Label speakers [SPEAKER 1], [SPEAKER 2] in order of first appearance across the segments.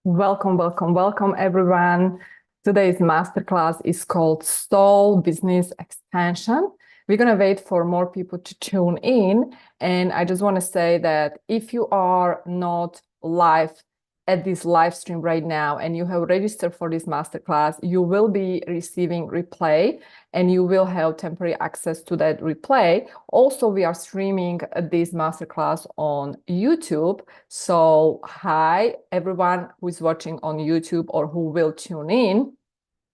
[SPEAKER 1] Welcome, welcome, welcome, everyone. Today's masterclass is called Soul Business Expansion. We're going to wait for more people to tune in. And I just want to say that if you are not live at this live stream right now and you have registered for this masterclass, you will be receiving replay and you will have temporary access to that replay. Also, we are streaming this masterclass on YouTube. So hi, everyone who is watching on YouTube or who will tune in.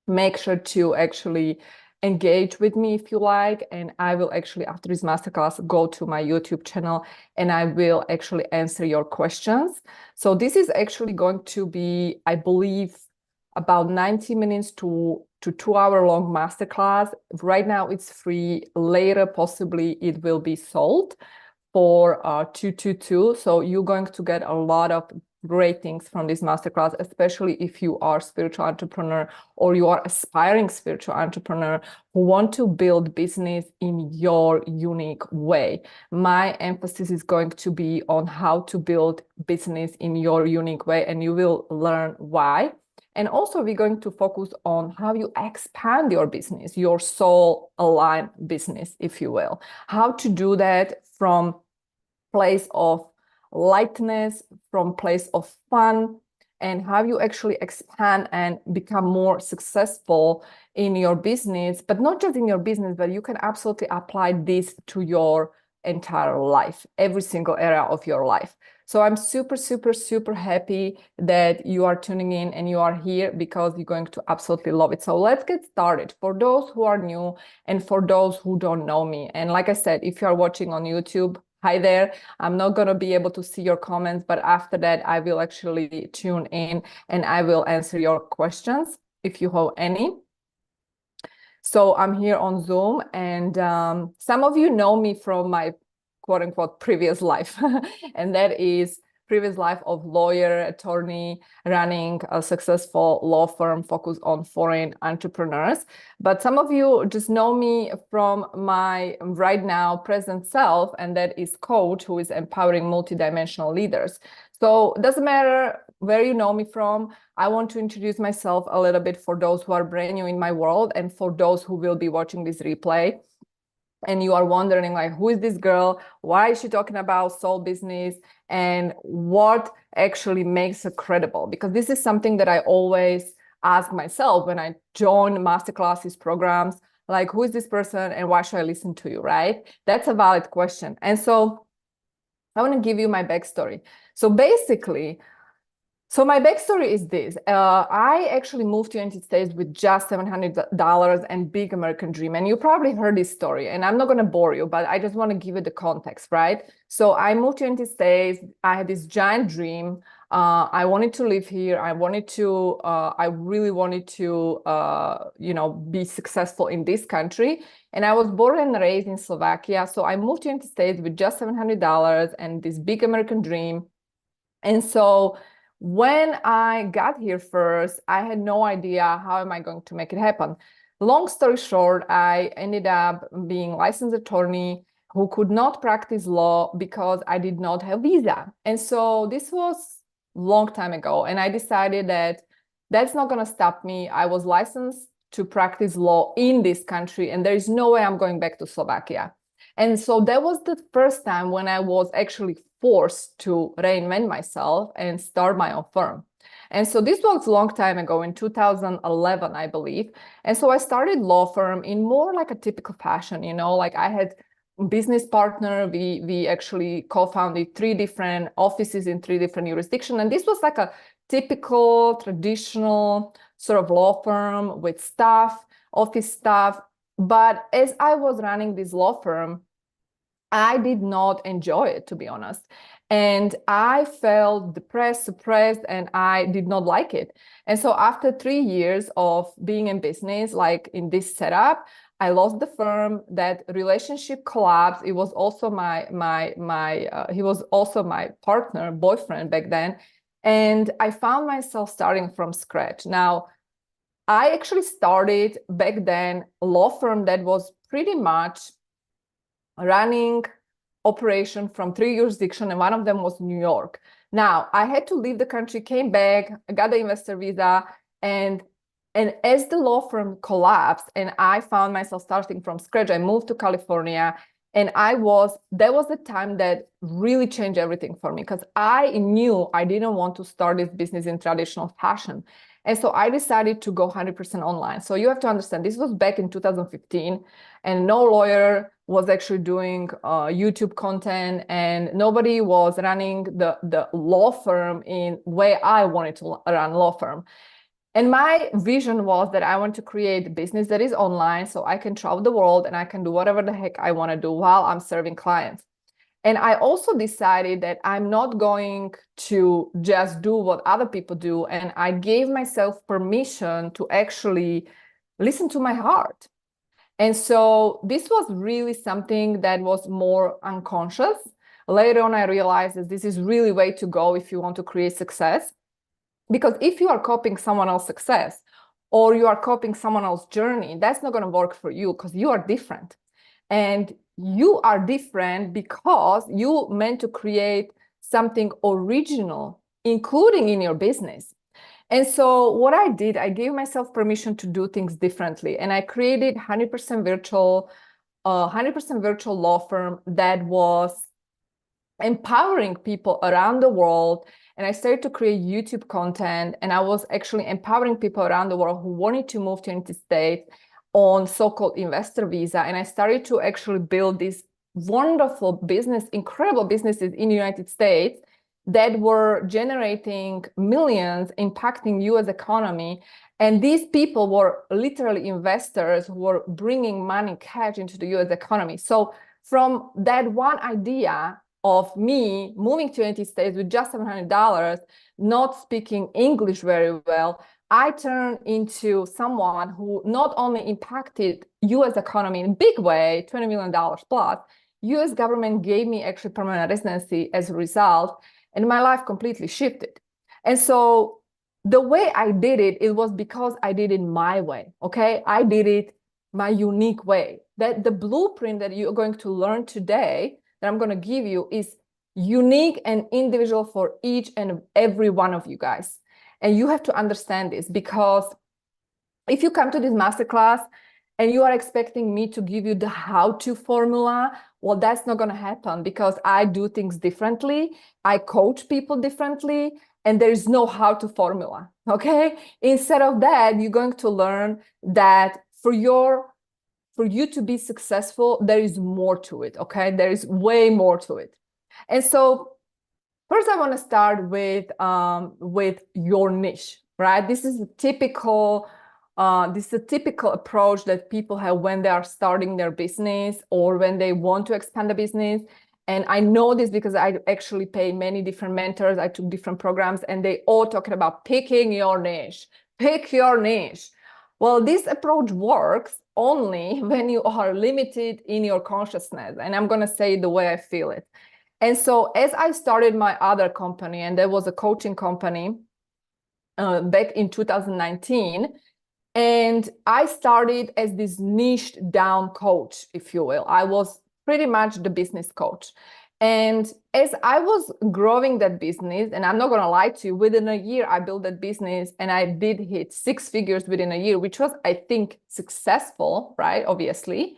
[SPEAKER 1] Make sure to actually engage with me if you like. And I will actually, after this masterclass, go to my YouTube channel and I will actually answer your questions. So this is actually going to be, I believe, about 90 minutes to 2 hour long masterclass. Right now it's free. Later, possibly it will be sold for 222. So you're going to get a lot of great things from this masterclass, especially if you are a spiritual entrepreneur or you are aspiring spiritual entrepreneur who want to build business in your unique way. My emphasis is going to be on how to build business in your unique way, and you will learn why. And also we're going to focus on how you expand your business, your soul aligned business, if you will. How to do that from place of lightness, from place of fun, and how you actually expand and become more successful in your business, but not just in your business, but you can absolutely apply this to your entire life, every single area of your life. So I'm super, super, super happy that you are tuning in and you are here because you're going to absolutely love it. So let's get started. For those who are new and for those who don't know me, and like I said, if you are watching on YouTube, hi there. I'm not going to be able to see your comments, but after that, I will actually tune in and I will answer your questions if you have any. So I'm here on Zoom, and some of you know me from my quote unquote previous life, and that is previous life of lawyer, attorney, running a successful law firm focused on foreign entrepreneurs. But some of you just know me from my right now present self, and that is coach who is empowering multidimensional leaders. So it doesn't matter where you know me from. I want to introduce myself a little bit for those who are brand new in my world and for those who will be watching this replay. And you are wondering, like, who is this girl? Why is she talking about soul business? And what actually makes her credible? Because this is something that I always ask myself when I join masterclasses, programs, like, who is this person and why should I listen to you, right? That's a valid question. And so I want to give you my backstory. So basically, so my backstory is this. I actually moved to the United States with just $700 and big American dream. And you probably heard this story, and I'm not going to bore you, but I just want to give you the context, right? So I moved to the United States. I had this giant dream. I wanted to live here. I really wanted to, be successful in this country. And I was born and raised in Slovakia. So I moved to the United States with just $700 and this big American dream. And so when I got here first, I had no idea how am I going to make it happen. Long story short, I ended up being licensed attorney who could not practice law because I did not have visa. And so this was a long time ago. And I decided that that's not going to stop me. I was licensed to practice law in this country, and there is no way I'm going back to Slovakia. And so that was the first time when I was actually forced to reinvent myself and start my own firm. And so this was a long time ago in 2011, I believe. And so I started law firm in more like a typical fashion, like I had business partner. We actually co-founded 3 different offices in 3 different jurisdictions. And this was like a typical traditional sort of law firm with staff, office staff. But as I was running this law firm, I did not enjoy it, to be honest. And I felt depressed, suppressed, and I did not like it. And so after 3 years of being in business, like in this setup, I lost the firm. That relationship collapsed. It was also he was also my partner, boyfriend back then. And I found myself starting from scratch. Now, I actually started back then a law firm that was pretty much running operation from 3 jurisdictions, and one of them was New York. Now, I had to leave the country, came back, I got the investor visa, and as the law firm collapsed and I found myself starting from scratch, I moved to California, and that was the time that really changed everything for me, because I knew I didn't want to start this business in traditional fashion. And so I decided to go 100% online. So you have to understand, this was back in 2015, and no lawyer was actually doing YouTube content, and nobody was running the law firm in way I wanted to run law firm. And my vision was that I want to create a business that is online so I can travel the world and I can do whatever the heck I want to do while I'm serving clients. And I also decided that I'm not going to just do what other people do. And I gave myself permission to actually listen to my heart. And so this was really something that was more unconscious. Later on, I realized that this is really way to go if you want to create success. Because if you are copying someone else's success or you are copying someone else's journey, that's not going to work for you, because you are different. And you are different because you meant to create something original, including in your business. And so what I did, I gave myself permission to do things differently. And I created 100% virtual law firm that was empowering people around the world. And I started to create YouTube content, and I was actually empowering people around the world who wanted to move to the United States on so-called investor visa. And I started to actually build these wonderful business, incredible businesses in the United States that were generating millions, impacting US economy. And these people were literally investors who were bringing money, cash into the US economy. So from that one idea of me moving to the United States with just $700, not speaking English very well, I turned into someone who not only impacted US economy in a big way, $20 million plus, US government gave me actually permanent residency as a result, and my life completely shifted. And so the way I did it, it was because I did it my way, okay? I did it my unique way. That the blueprint that you're going to learn today that I'm going to give you is unique and individual for each and every one of you guys. And you have to understand this, because if you come to this masterclass and you are expecting me to give you the how-to formula, well, that's not going to happen, because I do things differently. I coach people differently, and there is no how-to formula, okay? Instead of that, you're going to learn that for you to be successful, there is more to it, okay? There is way more to it. And so first I want to start with your niche, right? This is a typical approach that people have when they are starting their business or when they want to expand the business. And I know this because I actually pay many different mentors. I took different programs, and they all talking about picking your niche, pick your niche. Well, this approach works only when you are limited in your consciousness. And I'm going to say it the way I feel it. And so as I started my other company, and there was a coaching company back in 2019, and I started as this niched down coach, if you will. I was pretty much the business coach. And as I was growing that business, and I'm not going to lie to you, within a year, I built that business and I did hit 6 figures within a year, which was, I think, successful, right? Obviously.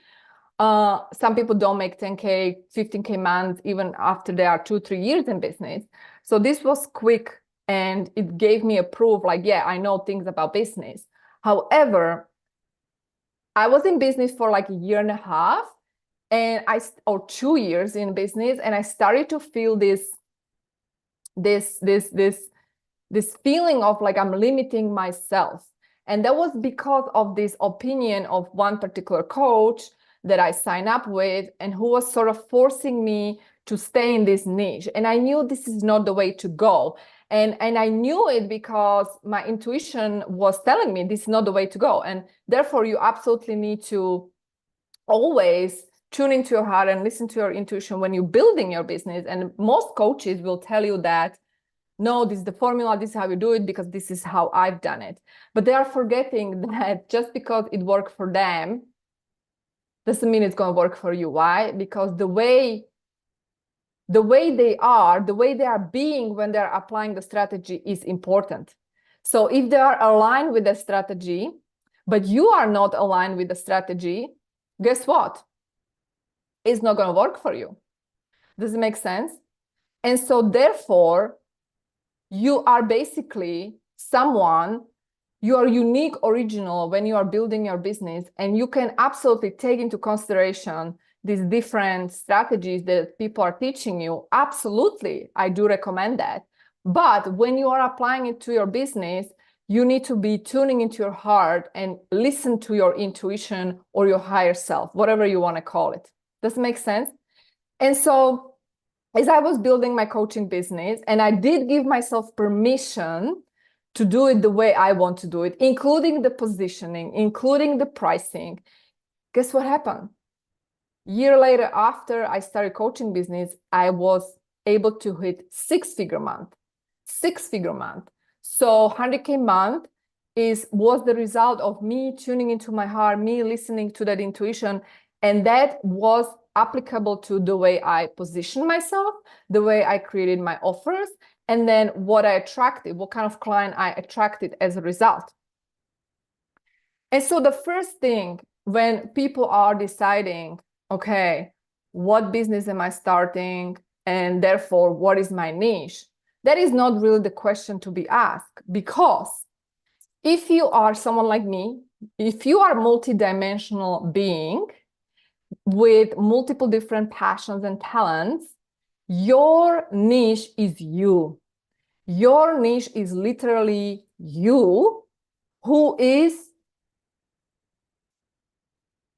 [SPEAKER 1] Some people don't make 10K, 15K months, even after they are 2-3 years in business. So this was quick, and it gave me a proof like, yeah, I know things about business. However, I was in business for like a year and a half, or 2 years in business, and I started to feel this feeling of like I'm limiting myself. And that was because of this opinion of one particular coach that I signed up with, and who was sort of forcing me to stay in this niche. And I knew this is not the way to go. And I knew it because my intuition was telling me this is not the way to go. And therefore, you absolutely need to always tune into your heart and listen to your intuition when you're building your business. And most coaches will tell you that, no, this is the formula, this is how you do it, because this is how I've done it. But they are forgetting that just because it worked for them doesn't mean it's going to work for you. Why? Because the way the way they are being when they're applying the strategy is important. So if they are aligned with the strategy, but you are not aligned with the strategy, guess what? It's not going to work for you. Does it make sense? And so therefore, you are basically someone, you are unique, original when you are building your business, and you can absolutely take into consideration these different strategies that people are teaching you. Absolutely, I do recommend that. But when you are applying it to your business, you need to be tuning into your heart and listen to your intuition or your higher self, whatever you want to call it. Does it make sense? And so as I was building my coaching business, and I did give myself permission to do it the way I want to do it, including the positioning, including the pricing, guess what happened? Year later, after I started coaching business, I was able to hit six-figure month. So 100K month was the result of me tuning into my heart, me listening to that intuition. And that was applicable to the way I positioned myself, the way I created my offers, and then what I attracted, what kind of client I attracted as a result. And so the first thing when people are deciding, okay, what business am I starting? And therefore, what is my niche? That is not really the question to be asked, because if you are someone like me, if you are a multidimensional being with multiple different passions and talents, your niche is you. Your niche is literally you, who is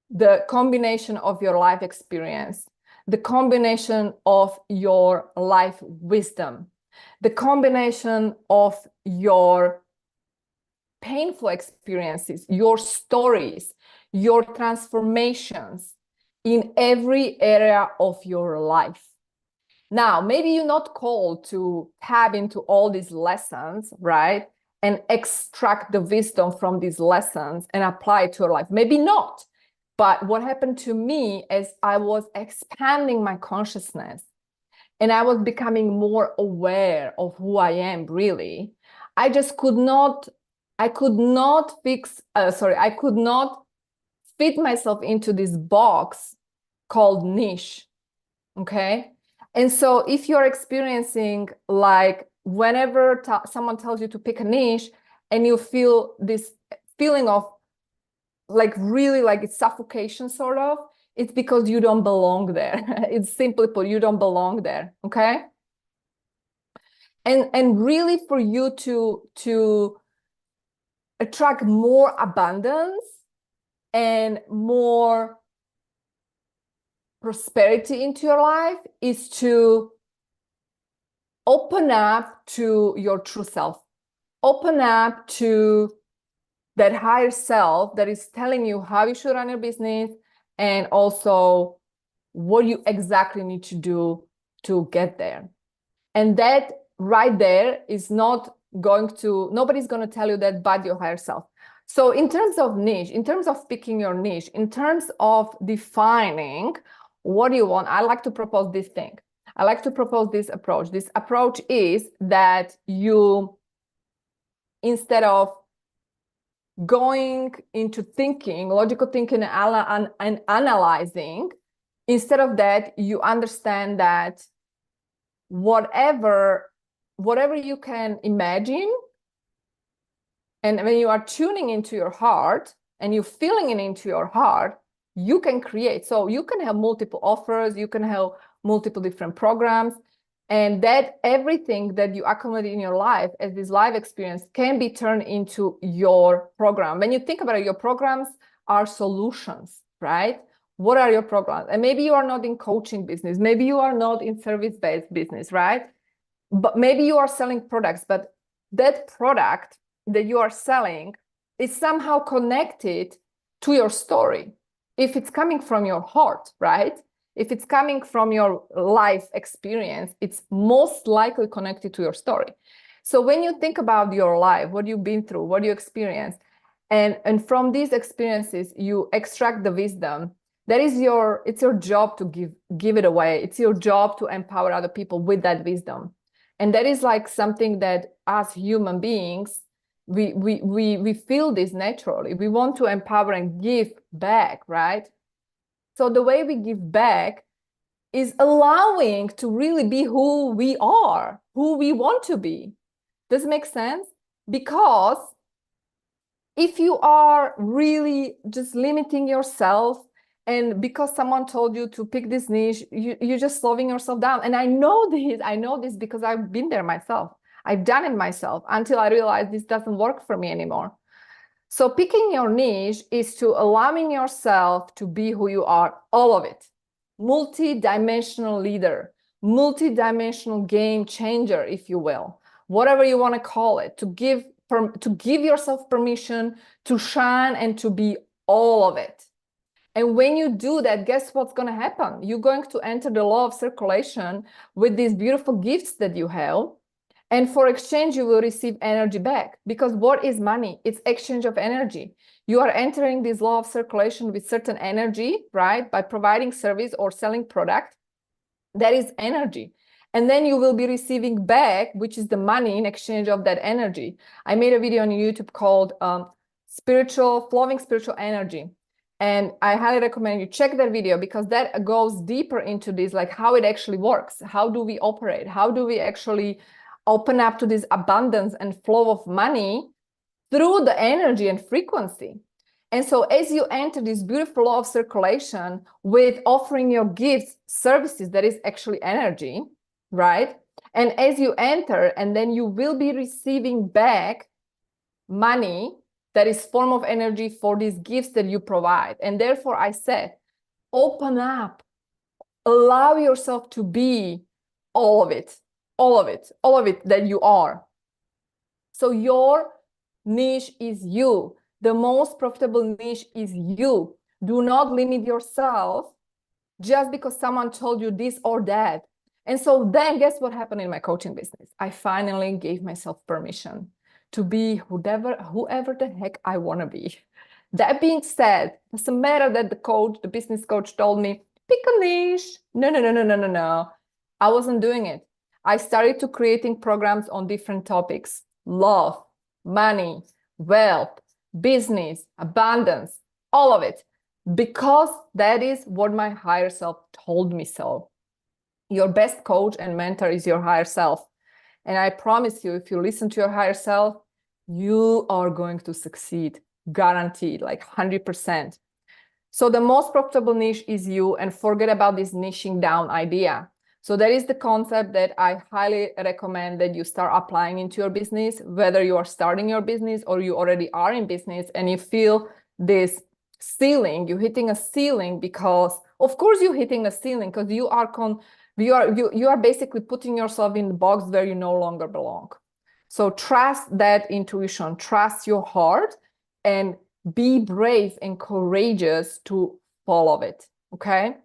[SPEAKER 1] the combination of your life experience, the combination of your life wisdom, the combination of your painful experiences, your stories, your transformations in every area of your life. Now, maybe you're not called to tap into all these lessons, right? And extract the wisdom from these lessons and apply it to your life. Maybe not. But what happened to me is I was expanding my consciousness and I was becoming more aware of who I am really. I could not fit myself into this box called niche. Okay. And so if you're experiencing, like, whenever someone tells you to pick a niche and you feel this feeling of like really like it's suffocation sort of, it's because you don't belong there. It's simply put, you don't belong there. Okay. And really for you to attract more abundance and more prosperity into your life is to open up to your true self, open up to that higher self that is telling you how you should run your business and also what you exactly need to do to get there. And that right there is nobody's going to tell you that but your higher self. So in terms of niche, in terms of picking your niche, in terms of defining what do you want, I like to propose this thing. I like to propose this approach. This approach is that you, instead of going into thinking, logical thinking and analyzing, instead of that, you understand that whatever you can imagine, and when you are tuning into your heart and you're feeling it into your heart, you can create. So you can have multiple offers, you can have multiple different programs, and that everything that you accumulate in your life as this life experience can be turned into your program. When you think about it, your programs are solutions, right? What are your programs? And maybe you are not in coaching business, maybe you are not in service-based business, right? But maybe you are selling products, but that product that you are selling is somehow connected to your story. If it's coming from your heart, right? If it's coming from your life experience, it's most likely connected to your story. So when you think about your life, what you've been through, what you experienced, and from these experiences, you extract the wisdom, It's your job to give it away. It's your job to empower other people with that wisdom. And that is like something that as human beings, we feel this naturally. We want to empower and give back, right? So the way we give back is allowing to really be who we are, who we want to be. Does it make sense? Because if you are really just limiting yourself, and because someone told you to pick this niche, you're just slowing yourself down. And I know this because I've been there myself. I've done it myself until I realized this doesn't work for me anymore. So picking your niche is to allowing yourself to be who you are, all of it. Multi-dimensional leader, multi-dimensional game changer, if you will, whatever you want to call it, to give yourself permission to shine and to be all of it. And when you do that, guess what's going to happen? You're going to enter the law of circulation with these beautiful gifts that you have. And for exchange, you will receive energy back. Because what is money? It's exchange of energy. You are entering this law of circulation with certain energy, right? By providing service or selling product. That is energy. And then you will be receiving back, which is the money in exchange of that energy. I made a video on YouTube called Flowing Spiritual Energy. And I highly recommend you check that video because that goes deeper into this, like how it actually works. How do we operate? How do we actually open up to this abundance and flow of money through the energy and frequency? And so as you enter this beautiful law of circulation with offering your gifts, services, that is actually energy, right? And as you enter, and then you will be receiving back money that is form of energy for these gifts that you provide. And therefore I said, open up, allow yourself to be all of it, all of it, all of it that you are. So your niche is you. The most profitable niche is you. Do not limit yourself just because someone told you this or that. And so then guess what happened in my coaching business? I finally gave myself permission to be whoever the heck I want to be. That being said, it doesn't matter that the business coach told me, pick a niche. No. I wasn't doing it. I started to creating programs on different topics: love, money, wealth, business, abundance, all of it, because that is what my higher self told me so. Your best coach and mentor is your higher self. And I promise you, if you listen to your higher self, you are going to succeed, guaranteed, like 100%. So the most profitable niche is you, and forget about this niching down idea. So that is the concept that I highly recommend that you start applying into your business, whether you are starting your business or you already are in business and you feel this ceiling, you're hitting a ceiling because, of course, you're hitting a ceiling because you are basically putting yourself in the box where you no longer belong. So trust that intuition, trust your heart, and be brave and courageous to follow it, okay?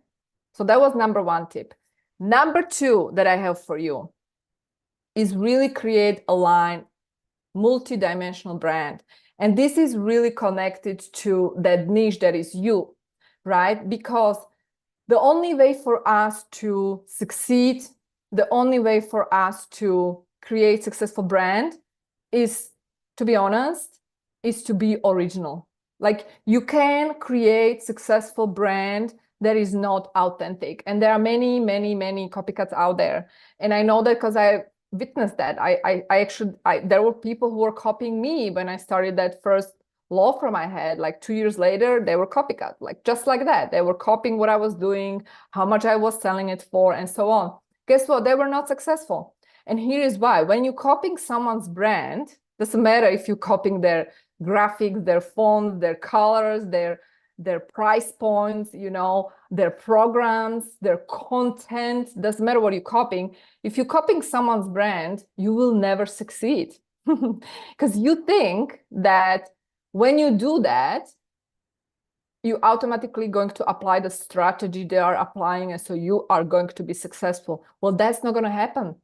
[SPEAKER 1] So that was number one tip. Number two that I have for you is really create a line, multi-dimensional brand. And this is really connected to that niche that is you, right? Because the only way for us to succeed, the only way for us to create successful brand is, to be honest, is to be original. Like, you can create successful brand that is not authentic. And there are many copycats out there. And I know that because I witnessed that. There were people who were copying me when I started that first law from my head. Like 2 years later, they were copycat, like just like that. They were copying what I was doing, how much I was selling it for, and so on. Guess what? They were not successful. And here is why. When you're copying someone's brand, doesn't matter if you're copying their graphics, their fonts, their colors, their price points, you know, their programs, their content, doesn't matter what you're copying. If you're copying someone's brand, you will never succeed. Because you think that when you do that, you're automatically going to apply the strategy they are applying, and so you are going to be successful. Well, that's not going to happen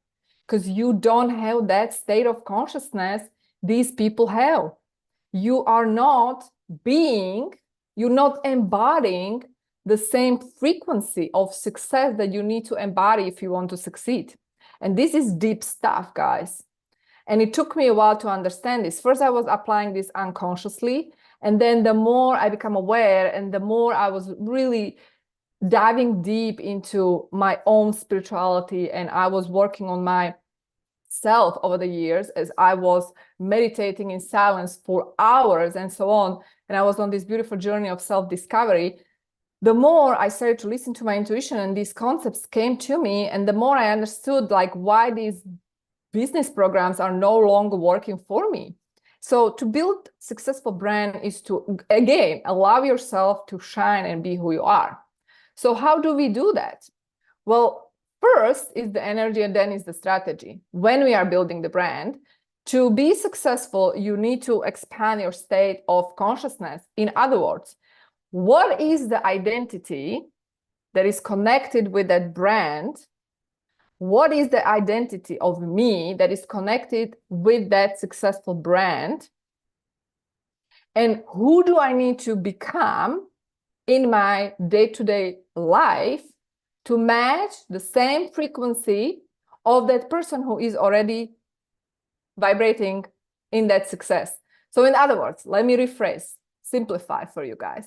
[SPEAKER 1] because you don't have that state of consciousness these people have. You are not being, you're not embodying the same frequency of success that you need to embody if you want to succeed. And this is deep stuff, guys. And it took me a while to understand this. First, I was applying this unconsciously. And then the more I become aware and the more I was really diving deep into my own spirituality, and I was working on myself over the years as I was meditating in silence for hours and so on. And I was on this beautiful journey of self-discovery. The more I started to listen to my intuition and these concepts came to me, and the more I understood like why these business programs are no longer working for me. So to build successful brand is to, again, allow yourself to shine and be who you are. So how do we do that? Well, first is the energy and then is the strategy. When we are building the brand, to be successful, you need to expand your state of consciousness. In other words, what is the identity that is connected with that brand? What is the identity of me that is connected with that successful brand? And who do I need to become in my day-to-day life to match the same frequency of that person who is already vibrating in that success? So in other words, let me rephrase, simplify for you guys.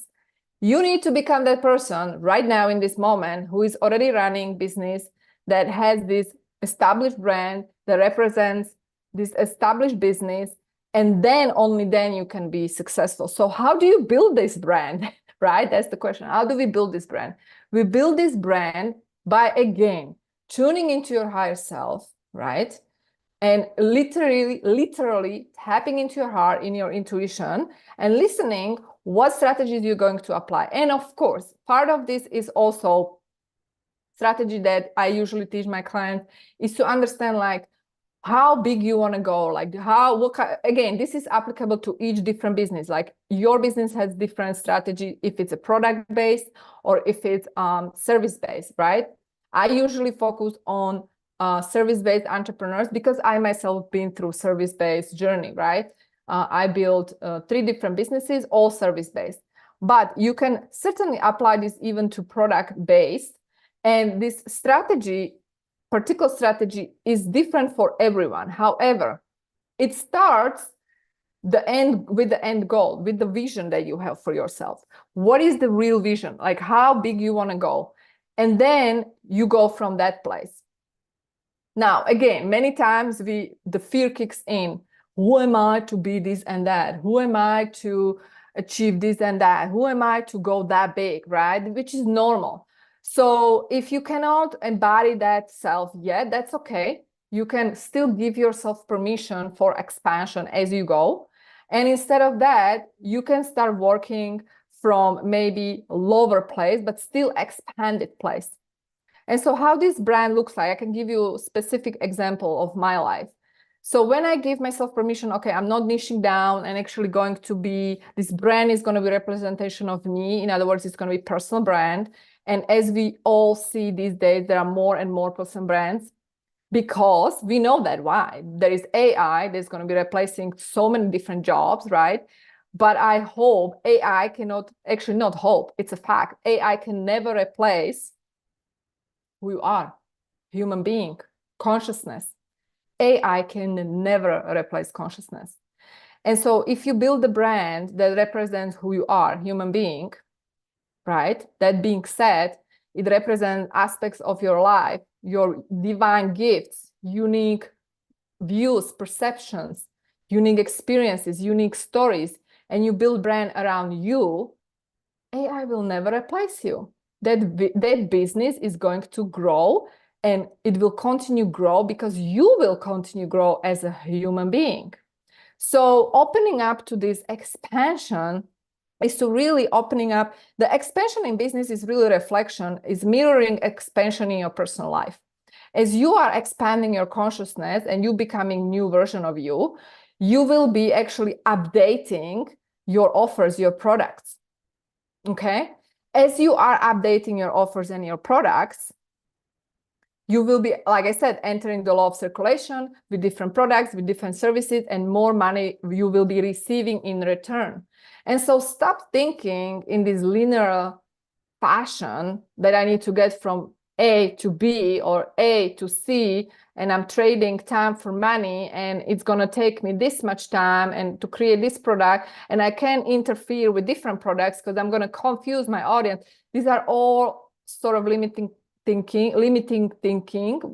[SPEAKER 1] You need to become that person right now in this moment who is already running business that has this established brand that represents this established business, and then only then you can be successful. So how do you build this brand, right? That's the question. How do we build this brand? We build this brand by, again, tuning into your higher self, right? And literally tapping into your heart, in your intuition, and listening what strategies you're going to apply. And of course, part of this is also strategy that I usually teach my clients is to understand like how big you want to go, like again, this is applicable to each different business. Like your business has different strategy if it's a product based or if it's service based, right? I usually focus on service-based entrepreneurs because I myself been through service-based journey, right? I built 3 different businesses, all service-based. But you can certainly apply this even to product-based. And this strategy, particular strategy, is different for everyone. However, it starts with the end goal, with the vision that you have for yourself. What is the real vision? Like how big you want to go? And then you go from that place. Now, again, many times the fear kicks in. Who am I to be this and that? Who am I to achieve this and that? Who am I to go that big, right? Which is normal. So if you cannot embody that self yet, that's okay. You can still give yourself permission for expansion as you go. And instead of that, you can start working from maybe lower place, but still expanded place. And so how this brand looks like, I can give you a specific example of my life. So when I give myself permission, okay, I'm not niching down and actually going to be, this brand is going to be representation of me. In other words, it's going to be personal brand. And as we all see these days, there are more and more personal brands because we know that why. There is AI that's going to be replacing so many different jobs, right? But I hope AI cannot, actually not hope, it's a fact. AI can never replace who you are, human being, consciousness. AI can never replace consciousness. And so if you build a brand that represents who you are, human being, right? That being said, it represents aspects of your life, your divine gifts, unique views, perceptions, unique experiences, unique stories, and you build brand around you, AI will never replace you. That business is going to grow and it will continue grow because you will continue grow as a human being. So opening up to this expansion is to really opening up. The expansion in business is really reflection, is mirroring expansion in your personal life. As you are expanding your consciousness and you becoming new version of you, you will be actually updating your offers, your products. Okay? As you are updating your offers and your products, you will be, like I said, entering the law of circulation with different products, with different services, and more money you will be receiving in return. And so stop thinking in this linear passion that I need to get from A to B or A to C, and I'm trading time for money, and it's going to take me this much time and to create this product, and I can't interfere with different products because I'm going to confuse my audience. These are all sort of limiting thinking,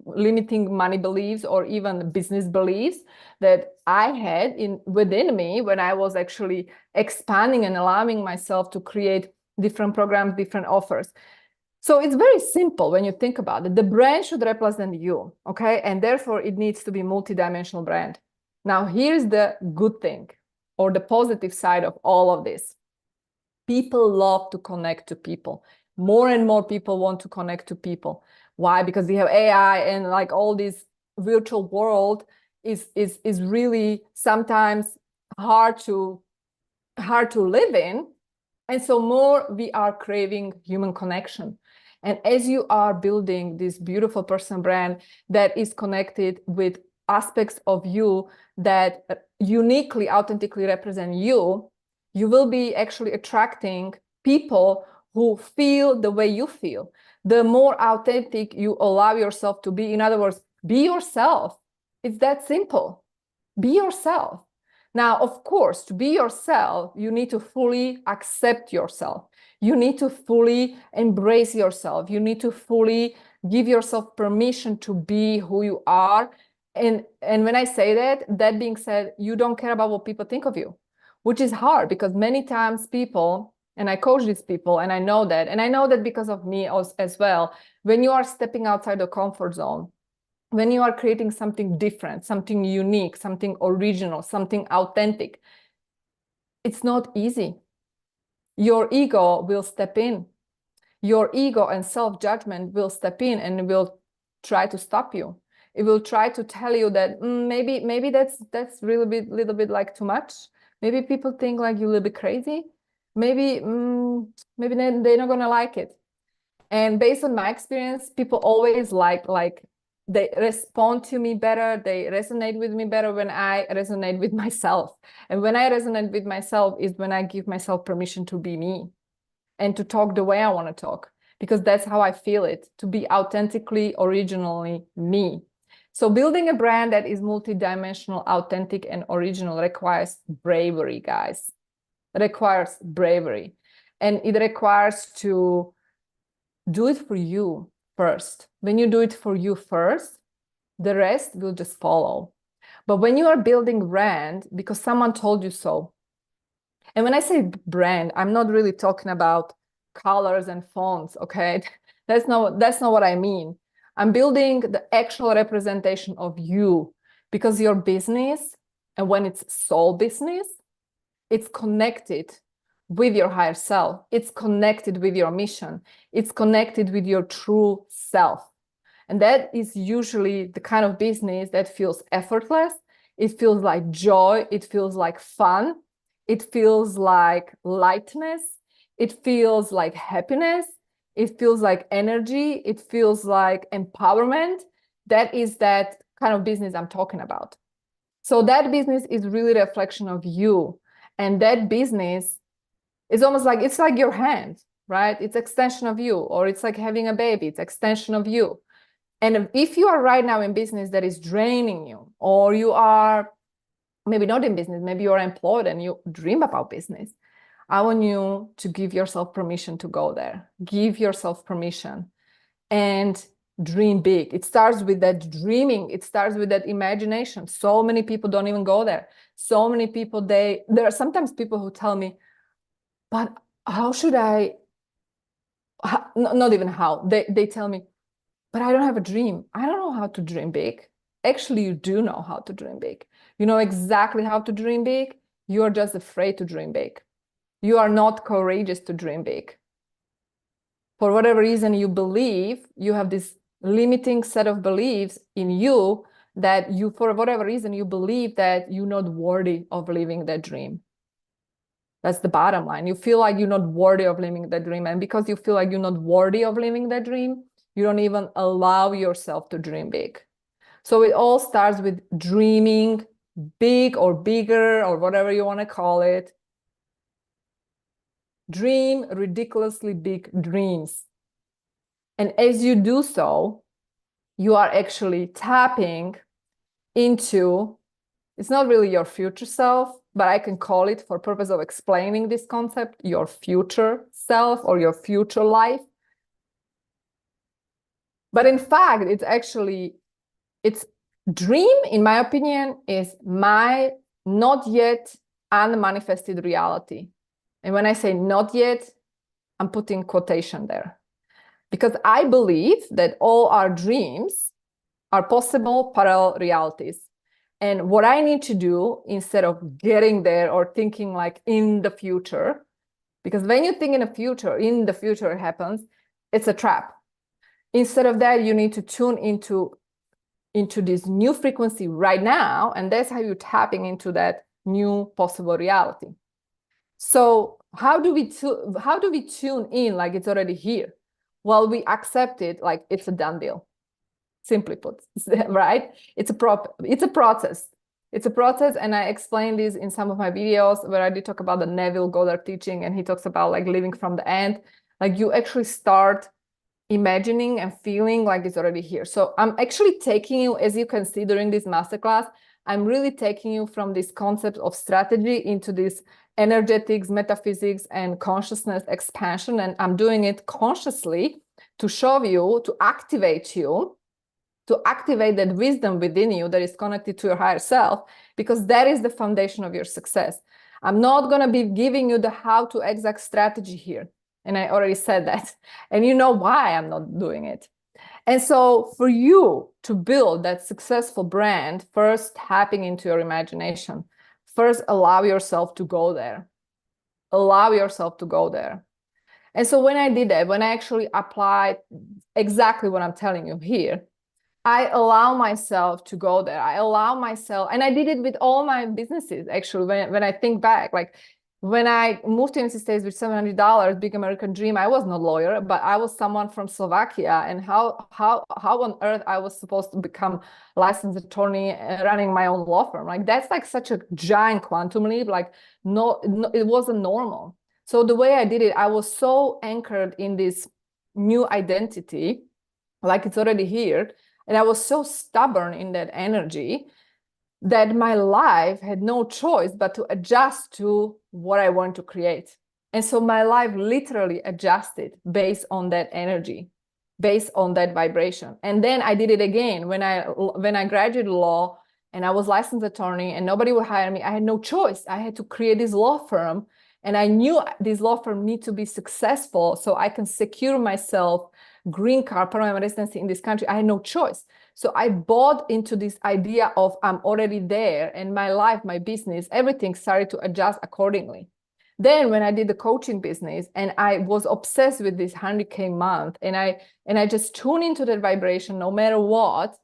[SPEAKER 1] limiting money beliefs or even business beliefs that I had within me when I was actually expanding and allowing myself to create different programs, different offers. So it's very simple when you think about it. The brand should represent you, okay? And therefore it needs to be multidimensional brand. Now, here's the good thing or the positive side of all of this. People love to connect to people. More and more people want to connect to people. Why? Because we have AI and like all this virtual world is really sometimes hard to live in. And so more we are craving human connection. And as you are building this beautiful personal brand that is connected with aspects of you that uniquely, authentically represent you, you will be actually attracting people who feel the way you feel. The more authentic you allow yourself to be, in other words, be yourself. It's that simple. Be yourself. Now, of course, to be yourself, you need to fully accept yourself. You need to fully embrace yourself. You need to fully give yourself permission to be who you are. And when I say that being said, you don't care about what people think of you, which is hard because many times people, and I coach these people, and I know that because of me as well, when you are stepping outside the comfort zone, when you are creating something different, something unique, something original, something authentic, it's not easy. Your ego will step in. Your ego and self-judgment will step in and will try to stop you. It will try to tell you that maybe that's really little bit like too much. Maybe people think like you're a little bit crazy. Maybe they're not gonna like it. And based on my experience, people always like they respond to me better, they resonate with me better when I resonate with myself. And when I resonate with myself is when I give myself permission to be me and to talk the way I want to talk, because that's how I feel it, to be authentically, originally me. So building a brand that is multidimensional, authentic, and original requires bravery, guys. It requires bravery. And it requires to do it for you first. When you do it for you first, the rest will just follow. But when you are building brand because someone told you so, and when I say brand, I'm not really talking about colors and fonts, okay? That's not what I mean. I'm building the actual representation of you, because your business, and when it's soul business, it's connected with your higher self. It's connected with your mission. It's connected with your true self. And that is usually the kind of business that feels effortless. It feels like joy. It feels like fun. It feels like lightness. It feels like happiness. It feels like energy. It feels like empowerment. That is that kind of business I'm talking about. So that business is really a reflection of you. And that business is almost like, it's like your hand, right? It's extension of you, or it's like having a baby. It's extension of you. And if you are right now in business that is draining you, or you are maybe not in business, maybe you're employed and you dream about business, I want you to give yourself permission to go there. Give yourself permission and dream big. It starts with that dreaming. It starts with that imagination. So many people don't even go there. So many people, there are sometimes people who tell me, but how should I, not even how, they tell me, but I don't have a dream. I don't know how to dream big. Actually, you do know how to dream big. You know exactly how to dream big. You are just afraid to dream big. You are not courageous to dream big. For whatever reason you believe, you have this limiting set of beliefs in you that you, for whatever reason, you believe that you're not worthy of living that dream. That's the bottom line. You feel like you're not worthy of living that dream. And because you feel like you're not worthy of living that dream, you don't even allow yourself to dream big. So it all starts with dreaming big or bigger or whatever you want to call it. Dream ridiculously big dreams. And as you do so, you are actually tapping into, it's not really your future self, but I can call it, for purpose of explaining this concept, your future self or your future life. But in fact, it's dream, in my opinion, is my not yet unmanifested reality. And when I say not yet, I'm putting quotation there. Because I believe that all our dreams are possible parallel realities. And what I need to do, instead of getting there or thinking like in the future, because when you think in the future happens, it's a trap. Instead of that, you need to tune into this new frequency right now, and that's how you're tapping into that new possible reality. So how do we tune in like it's already here? Well, we accept it like it's a done deal. Simply put, right? It's a process. It's a process, and I explained this in some of my videos where I did talk about the Neville Goddard teaching, and he talks about like living from the end. Like you actually start imagining and feeling like it's already here. So I'm actually taking you, as you can see during this masterclass, I'm really taking you from this concept of strategy into this energetics, metaphysics, and consciousness expansion. And I'm doing it consciously to show you, to activate that wisdom within you that is connected to your higher self, because that is the foundation of your success. I'm not going to be giving you the how to exact strategy here. And I already said that. And you know why I'm not doing it. And so for you to build that successful brand, first tapping into your imagination, first allow yourself to go there. Allow yourself to go there. And so when I did that, when I actually applied exactly what I'm telling you here, I allow myself to go there. I allow myself, and I did it with all my businesses, actually, when I think back, like when I moved to the United States with $700, big American dream, I was no lawyer, but I was someone from Slovakia, and how on earth I was supposed to become licensed attorney running my own law firm. Like that's like such a giant quantum leap. Like no, it wasn't normal. So the way I did it, I was so anchored in this new identity, like it's already here. And I was so stubborn in that energy that my life had no choice but to adjust to what I want to create. And so my life literally adjusted based on that energy, based on that vibration. And then I did it again when I graduated law and I was licensed attorney and nobody would hire me. I had no choice. I had to create this law firm. And I knew this law firm need to be successful so I can secure myself green card, permanent residency in this country. I had no choice. So I bought into this idea of I'm already there, and my life, my business, everything started to adjust accordingly. Then when I did the coaching business and I was obsessed with this 100K month, and I just tuned into that vibration no matter what.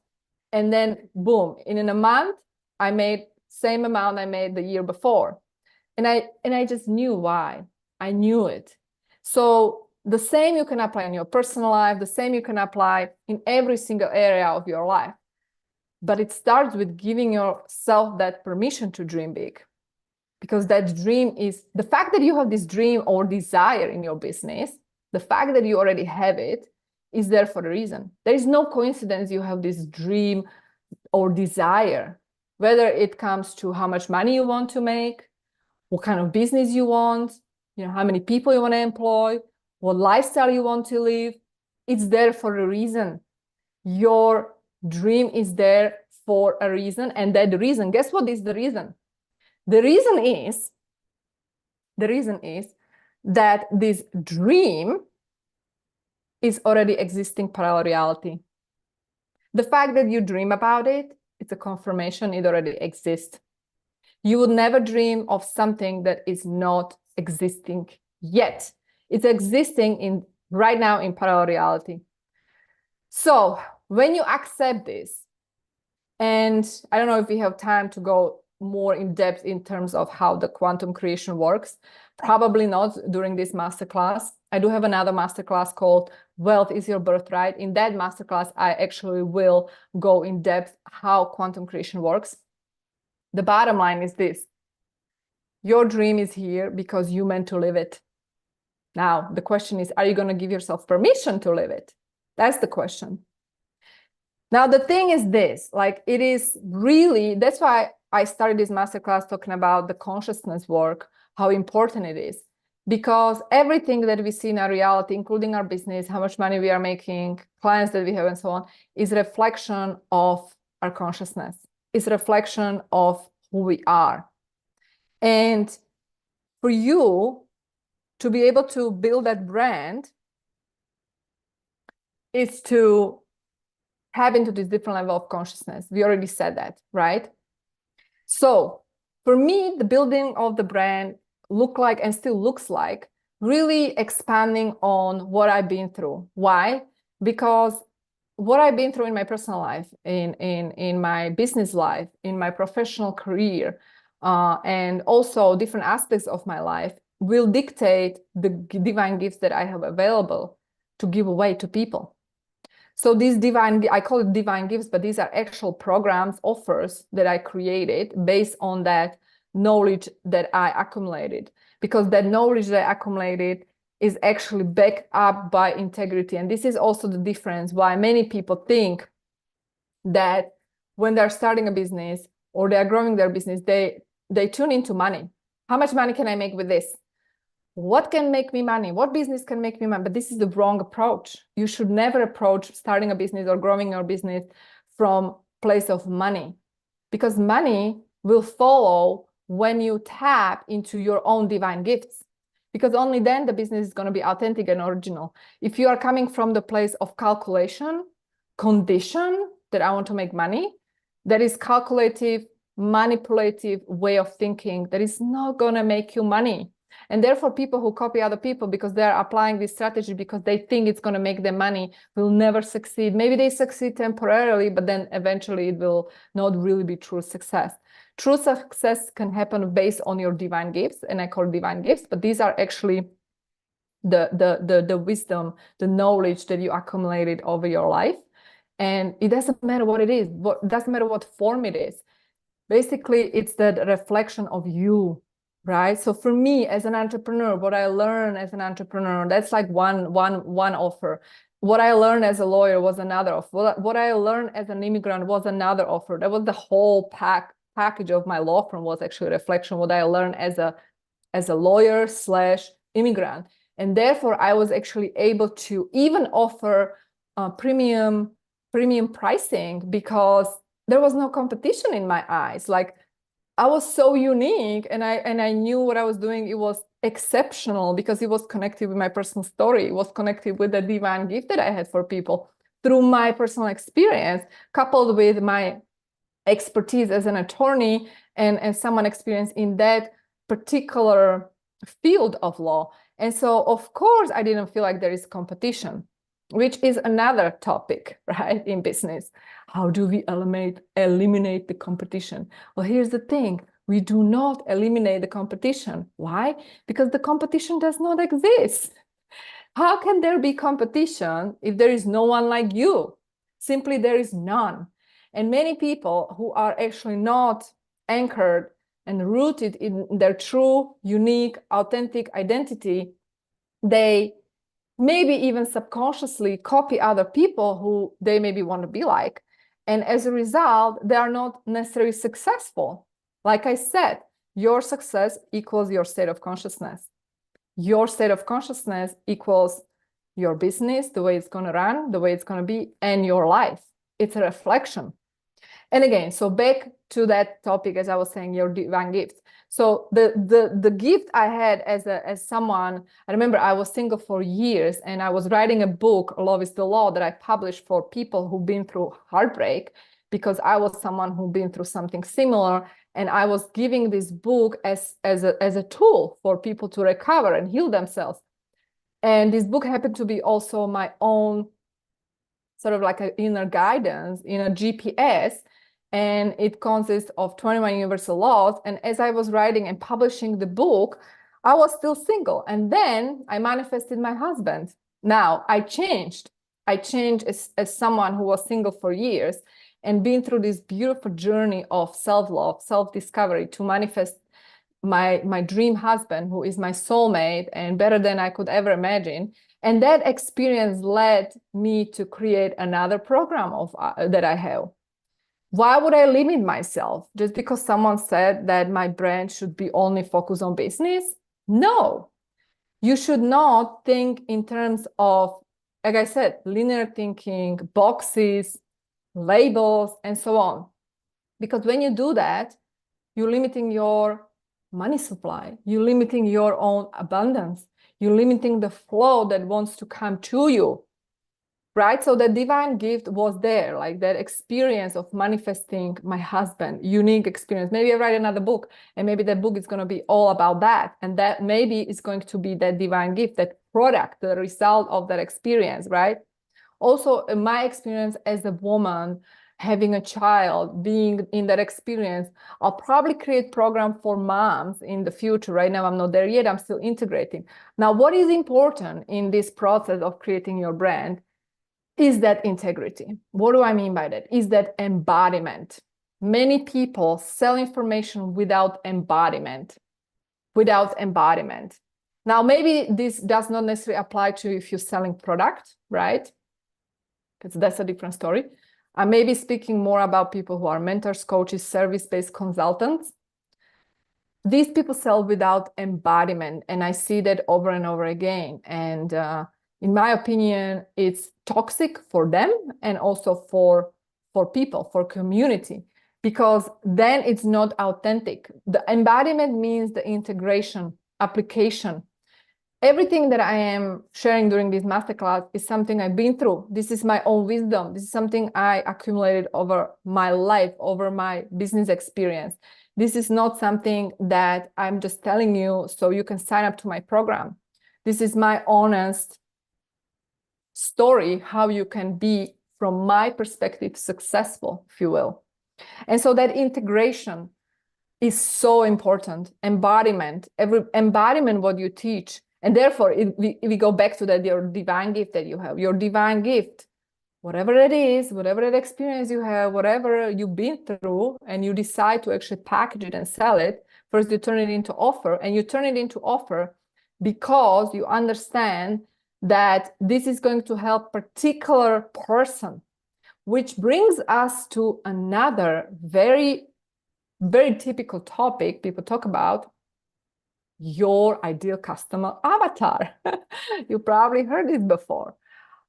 [SPEAKER 1] And then boom, in a month, I made same amount I made the year before. And I just knew why. I knew it. So the same you can apply in your personal life, the same you can apply in every single area of your life. But it starts with giving yourself that permission to dream big. Because that dream is, the fact that you have this dream or desire in your business, the fact that you already have it is there for a reason. There is no coincidence you have this dream or desire, whether it comes to how much money you want to make, what kind of business you want, how many people you want to employ, what lifestyle you want to live. It's there for a reason. Your dream is there for a reason. And that reason, guess what is the reason? The reason is that this dream is already existing parallel reality. The fact that you dream about it, it's a confirmation it already exists. You would never dream of something that is not existing yet. It's existing right now in parallel reality. So when you accept this, and I don't know if we have time to go more in depth in terms of how the quantum creation works, probably not during this masterclass. I do have another masterclass called Wealth is Your Birthright. In that masterclass, I actually will go in depth how quantum creation works. The bottom line is this: your dream is here because you meant to live it. Now, the question is, are you going to give yourself permission to live it? That's the question. Now, the thing is this, like it is really, that's why I started this masterclass talking about the consciousness work, how important it is. Because everything that we see in our reality, including our business, how much money we are making, clients that we have, and so on, is a reflection of our consciousness. It's a reflection of who we are. And for you to be able to build that brand is to tap into this different level of consciousness. We already said that, right? So for me, the building of the brand looked like and still looks like really expanding on what I've been through. Why? Because what I've been through in my personal life, in my business life, in my professional career, and also different aspects of my life will dictate the divine gifts that I have available to give away to people. So these divine, I call it divine gifts, but these are actual programs, offers that I created based on that knowledge that I accumulated. Because that knowledge that I accumulated is actually backed up by integrity. And this is also the difference why many people think that when they're starting a business or they're growing their business, they tune into money. How much money can I make with this? What can make me money? What business can make me money? But this is the wrong approach. You should never approach starting a business or growing your business from place of money, because money will follow when you tap into your own divine gifts, because only then the business is going to be authentic and original. If you are coming from the place of calculation, condition that I want to make money, that is calculative, manipulative way of thinking that is not going to make you money. And therefore, people who copy other people because they're applying this strategy because they think it's going to make them money will never succeed. Maybe they succeed temporarily, but then eventually it will not really be true success. True success can happen based on your divine gifts, and I call it divine gifts, but these are actually the wisdom, the knowledge that you accumulated over your life. And it doesn't matter what it is, it doesn't matter what form it is. Basically, it's that reflection of you. Right. So for me as an entrepreneur, what I learned as an entrepreneur, that's like one offer. What I learned as a lawyer was another offer. What I learned as an immigrant was another offer. That was the whole package of my law firm was actually a reflection of what I learned as a lawyer / immigrant. And therefore, I was actually able to even offer premium pricing because there was no competition in my eyes. Like, I was so unique, and I knew what I was doing. It was exceptional because it was connected with my personal story. It was connected with the divine gift that I had for people through my personal experience, coupled with my expertise as an attorney and someone experienced in that particular field of law. And so, of course, I didn't feel like there is competition, which is another topic, right, in business. How do we eliminate the competition? Well, here's the thing. We do not eliminate the competition. Why? Because the competition does not exist. How can there be competition if there is no one like you? Simply, there is none. And many people who are actually not anchored and rooted in their true, unique, authentic identity, they maybe even subconsciously copy other people who they maybe want to be like. And as a result, they are not necessarily successful. Like I said, your success equals your state of consciousness. Your state of consciousness equals your business, the way it's going to run, the way it's going to be, and your life. It's a reflection. And again, so back to that topic, as I was saying, your divine gifts. So the gift I had as someone, I remember I was single for years and I was writing a book, Love is the Law, that I published for people who've been through heartbreak, because I was someone who'd been through something similar. And I was giving this book as a tool for people to recover and heal themselves. And this book happened to be also my own sort of like an inner guidance, in a GPS. And it consists of 21 universal laws. And as I was writing and publishing the book, I was still single. And then I manifested my husband. Now I changed. I changed as someone who was single for years and been through this beautiful journey of self-love, self-discovery to manifest my dream husband, who is my soulmate and better than I could ever imagine. And that experience led me to create another program that I have. Why would I limit myself just because someone said that my brand should be only focused on business? No, you should not think in terms of, like I said, linear thinking, boxes, labels, and so on. Because when you do that, you're limiting your money supply, you're limiting your own abundance, you're limiting the flow that wants to come to you, right? So the divine gift was there, like that experience of manifesting my husband, unique experience. Maybe I write another book, and maybe that book is going to be all about that. And that maybe is going to be that divine gift, that product, the result of that experience, right? Also, in my experience as a woman, having a child, being in that experience, I'll probably create program for moms in the future. Right now, I'm not there yet. I'm still integrating. Now, what is important in this process of creating your brand is that integrity. What do I mean by that? Is that embodiment. Many people sell information without embodiment. Without embodiment. Now, maybe this does not necessarily apply to if you're selling product, right? Because that's a different story. I may be speaking more about people who are mentors, coaches, service-based consultants. These people sell without embodiment, and I see that over and over again. And in my opinion, it's toxic for them and also for people, for community, because then it's not authentic. The embodiment means the integration, application. Everything that I am sharing during this masterclass is something I've been through. This is my own wisdom. This is something I accumulated over my life, over my business experience. This is not something that I'm just telling you so you can sign up to my program. This is my honest story, how you can be, from my perspective, successful, if you will. And so that integration is so important. Embodiment, every embodiment, what you teach. And therefore, we go back to that, your divine gift that you have, your divine gift, whatever it is, whatever that experience you have, whatever you've been through, and you decide to actually package it and sell it. First, you turn it into offer, and you turn it into offer because you understand that this is going to help particular person, which brings us to another very, very typical topic people talk about, your ideal customer avatar. You probably heard it before.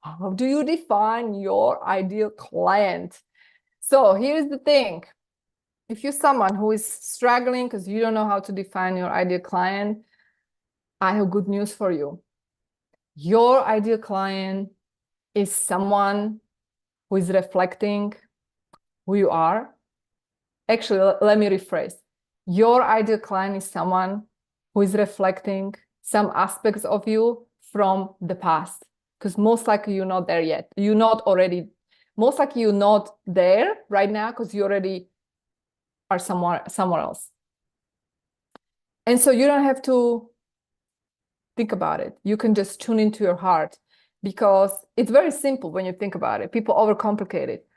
[SPEAKER 1] How do you define your ideal client? So here's the thing. If you're someone who is struggling because you don't know how to define your ideal client, I have good news for you. Your ideal client is someone who is reflecting who you are. Actually, let me rephrase. Your ideal client is someone who is reflecting some aspects of you from the past, because most likely you're not there yet. You're not already, most likely you're not there right now because you already are somewhere else. And so you don't have to think about it. You can just tune into your heart, because it's very simple when you think about it. People overcomplicate it.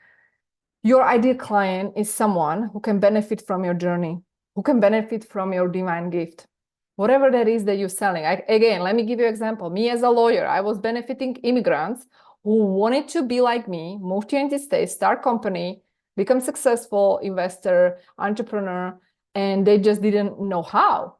[SPEAKER 1] Your ideal client is someone who can benefit from your journey, who can benefit from your divine gift. Whatever that is that you're selling. Again, let me give you an example. Me as a lawyer, I was benefiting immigrants who wanted to be like me, move to the United States, start company, become successful investor, entrepreneur, and they just didn't know how.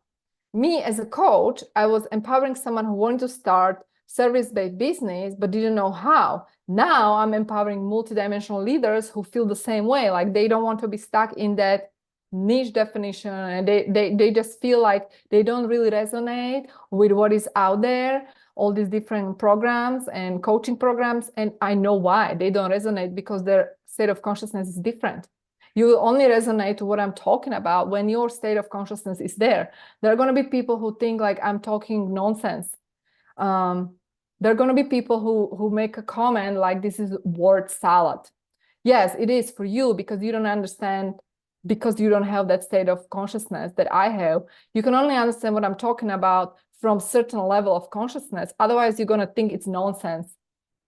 [SPEAKER 1] Me as a coach, I was empowering someone who wanted to start service-based business but didn't know how. Now I'm empowering multidimensional leaders who feel the same way, like they don't want to be stuck in that niche definition, and they just feel like they don't really resonate with what is out there, all these different programs and coaching programs. And I know why they don't resonate, because their state of consciousness is different. You will only resonate to what I'm talking about when your state of consciousness is there. There are going to be people who think like I'm talking nonsense. There are going to be people who make a comment like this is word salad. Yes, it is for you, because you don't understand, because you don't have that state of consciousness that I have. You can only understand what I'm talking about from certain level of consciousness. Otherwise, you're going to think it's nonsense.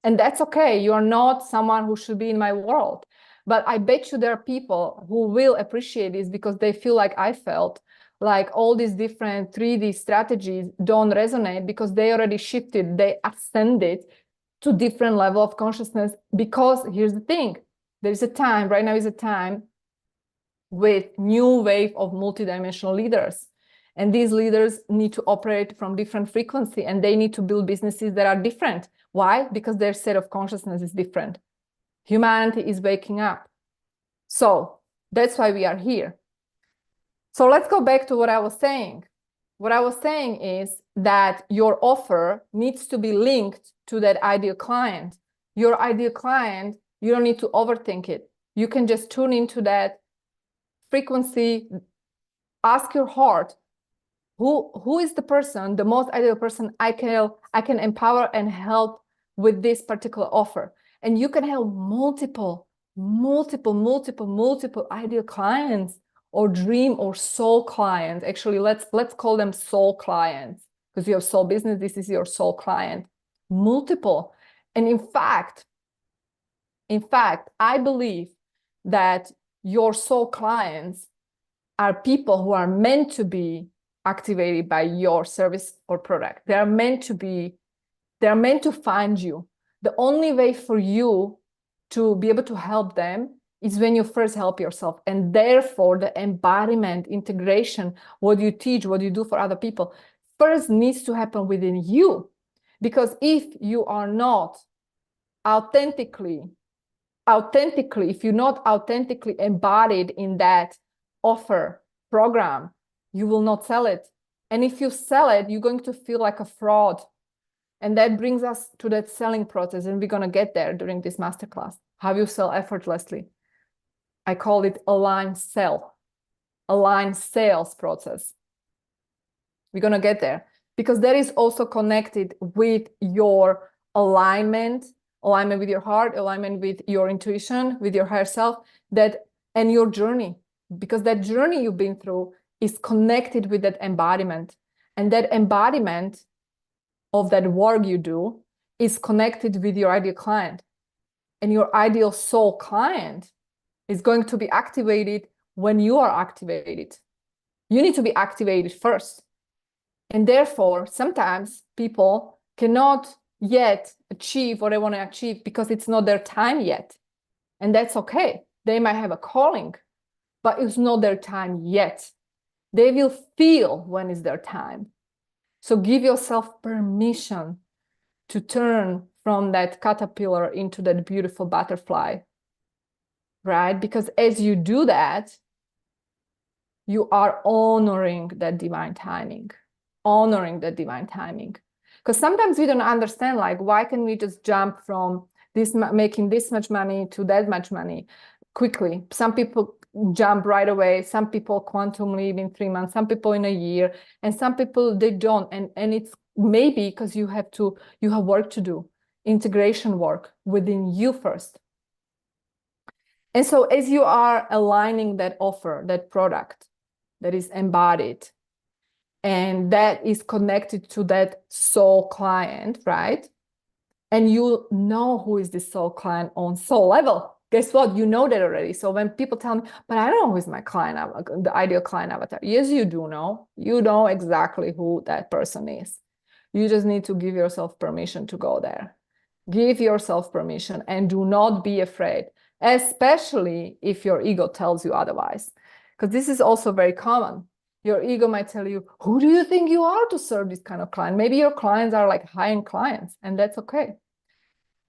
[SPEAKER 1] And that's okay. You are not someone who should be in my world. But I bet you there are people who will appreciate this because they feel like I felt like all these different 3D strategies don't resonate because they already shifted, they ascended to different level of consciousness. Because here's the thing, there's a time, right now is a time with new wave of multidimensional leaders. And these leaders need to operate from different frequency, and they need to build businesses that are different. Why? Because their state of consciousness is different. Humanity is waking up. So that's why we are here. So let's go back to what I was saying. What I was saying is that your offer needs to be linked to that ideal client. Your ideal client, you don't need to overthink it. You can just tune into that frequency, ask your heart, who is the person, the most ideal person I can empower and help with this particular offer. And you can have multiple ideal clients or dream or soul clients. Actually, let's call them soul clients, because you have soul business, this is your soul client. Multiple. And in fact, I believe that your soul clients are people who are meant to be activated by your service or product. They are meant to find you. The only way for you to be able to help them is when you first help yourself. And therefore, the embodiment, integration, what you teach, what you do for other people, first needs to happen within you. Because if you are not authentically, if you're not authentically embodied in that offer program, you will not sell it. And if you sell it, you're going to feel like a fraud. And that brings us to that selling process. And we're going to get there during this masterclass. How you sell effortlessly. I call it aligned sales process. We're going to get there because that is also connected with your alignment with your heart, alignment with your intuition, with your higher self, and your journey. Because that journey you've been through is connected with that embodiment. And that embodiment of that work you do is connected with your ideal client. And your ideal soul client is going to be activated when you are activated. You need to be activated first. And therefore, sometimes people cannot yet achieve what they want to achieve because it's not their time yet. And that's okay. They might have a calling, but it's not their time yet. They will feel when it's their time. So give yourself permission to turn from that caterpillar into that beautiful butterfly, right? Because as you do that, you are honoring that divine timing, Because sometimes we don't understand, like, why can we just jump from this making this much money to that much money quickly? Some people jump right away, some people quantum leap in 3 months, some people in a year, and some people they don't. And it's maybe because you have work to do, integration work within you first. And so as you are aligning that offer, that product that is embodied, and that is connected to that soul client, right? And you know who is this soul client on soul level. Guess what? You know that already. So when people tell me, but I don't know who is my client, the ideal client avatar. Yes, you do know. You know exactly who that person is. You just need to give yourself permission to go there. Give yourself permission and do not be afraid, especially if your ego tells you otherwise. Because this is also very common. Your ego might tell you, who do you think you are to serve this kind of client? Maybe your clients are like high-end clients, and that's okay.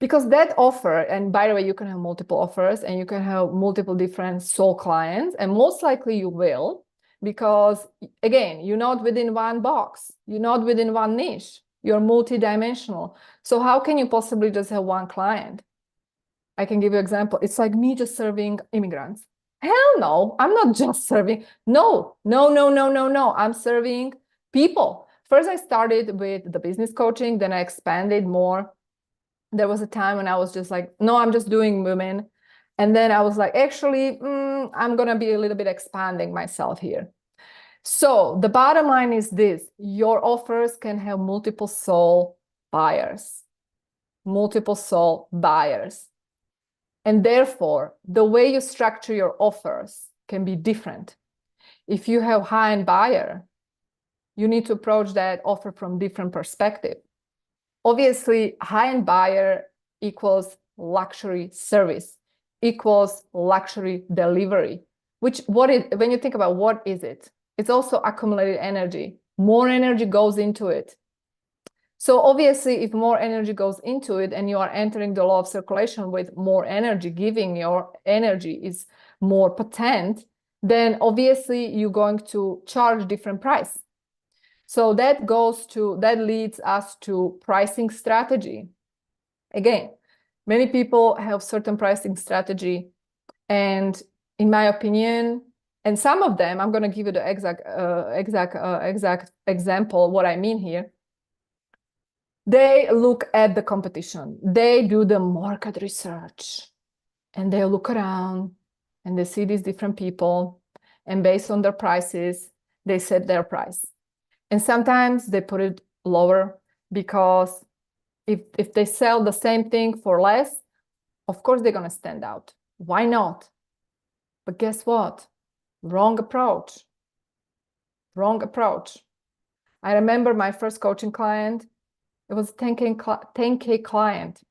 [SPEAKER 1] Because that offer, and by the way, you can have multiple offers and you can have multiple different soul clients, and most likely you will, because again, you're not within one box, you're not within one niche, you're multidimensional. So how can you possibly just have one client? I can give you an example. It's like me just serving immigrants. Hell no, I'm not just serving. No. I'm serving people. First, I started with the business coaching, then I expanded more. There was a time when I was just like, no, I'm just doing women. And then I was like, actually, I'm going to be a little bit expanding myself here. So the bottom line is this: your offers can have multiple soul buyers. And therefore, the way you structure your offers can be different. If you have high-end buyer, you need to approach that offer from different perspective. Obviously, high-end buyer equals luxury service, equals luxury delivery, when you think about what is it? It's also accumulated energy. More energy goes into it. So obviously, if more energy goes into it and you are entering the law of circulation with more energy, giving your energy is more potent, then obviously you're going to charge different price. So that leads us to pricing strategy. Again, many people have certain pricing strategy, and in my opinion, and some of them, I'm going to give you the exact example, what I mean here. They look at the competition. They do the market research, and they look around, and they see these different people, and based on their prices, they set their price. And sometimes they put it lower because if they sell the same thing for less, of course they're going to stand out. Why not? But guess what? Wrong approach. Wrong approach. I remember my first coaching client. It was a 10K client.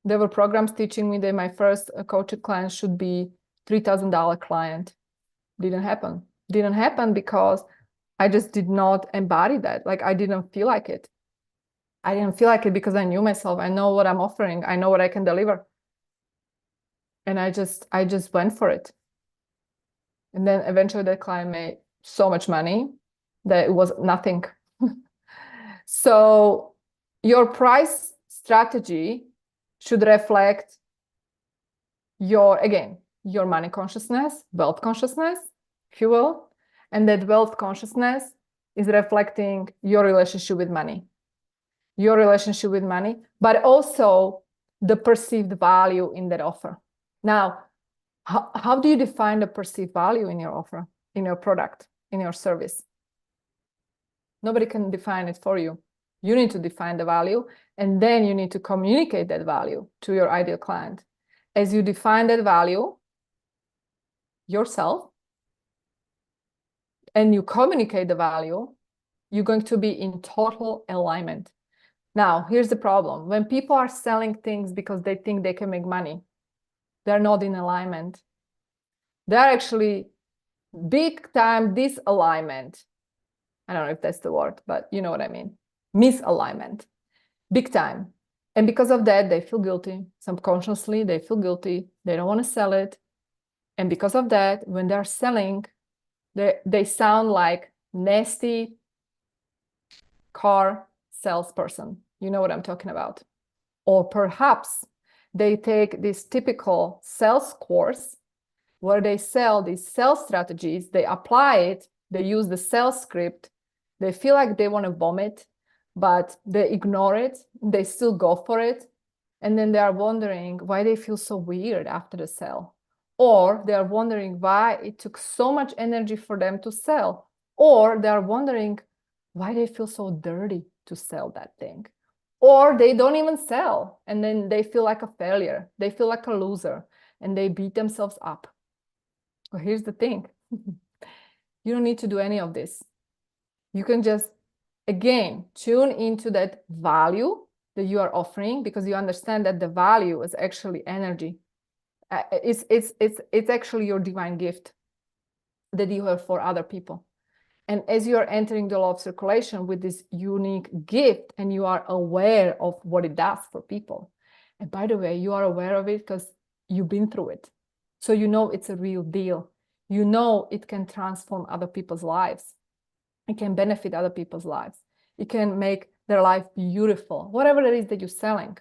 [SPEAKER 1] There were programs teaching me that my first coaching client should be $3,000 client. Didn't happen. Didn't happen because I just did not embody that. Like, I didn't feel like it. I didn't feel like it because I knew myself. I know what I'm offering. I know what I can deliver. And I just went for it. And then eventually that client made so much money that it was nothing. So your price strategy should reflect your money consciousness, wealth consciousness, if you will. And that wealth consciousness is reflecting your relationship with money. Your relationship with money, but also the perceived value in that offer. Now, how do you define the perceived value in your offer, in your product, in your service? Nobody can define it for you. You need to define the value, and then you need to communicate that value to your ideal client. As you define that value yourself, and you communicate the value, you're going to be in total alignment. Now, here's the problem. When people are selling things because they think they can make money, they're not in alignment. They're actually big time disalignment. I don't know if that's the word, but you know what I mean. Misalignment. Big time. And because of that, they feel guilty. Subconsciously, they feel guilty. They don't want to sell it. And because of that, when they're selling, they sound like nasty car salesperson. You know what I'm talking about. Or perhaps they take this typical sales course where they sell these sales strategies, they apply it, they use the sales script, they feel like they want to vomit, but they ignore it, they still go for it, and then they are wondering why they feel so weird after the sale. Or they are wondering why it took so much energy for them to sell. Or they are wondering why they feel so dirty to sell that thing. Or they don't even sell, and then they feel like a failure. They feel like a loser, and they beat themselves up. Well, here's the thing. You don't need to do any of this. You can just, again, tune into that value that you are offering, because you understand that the value is actually energy. It's actually your divine gift that you have for other people. And as you are entering the law of circulation with this unique gift, and you are aware of what it does for people. And by the way, you are aware of it because you've been through it. So you know it's a real deal. You know it can transform other people's lives. It can benefit other people's lives. It can make their life beautiful, whatever it is that you're selling.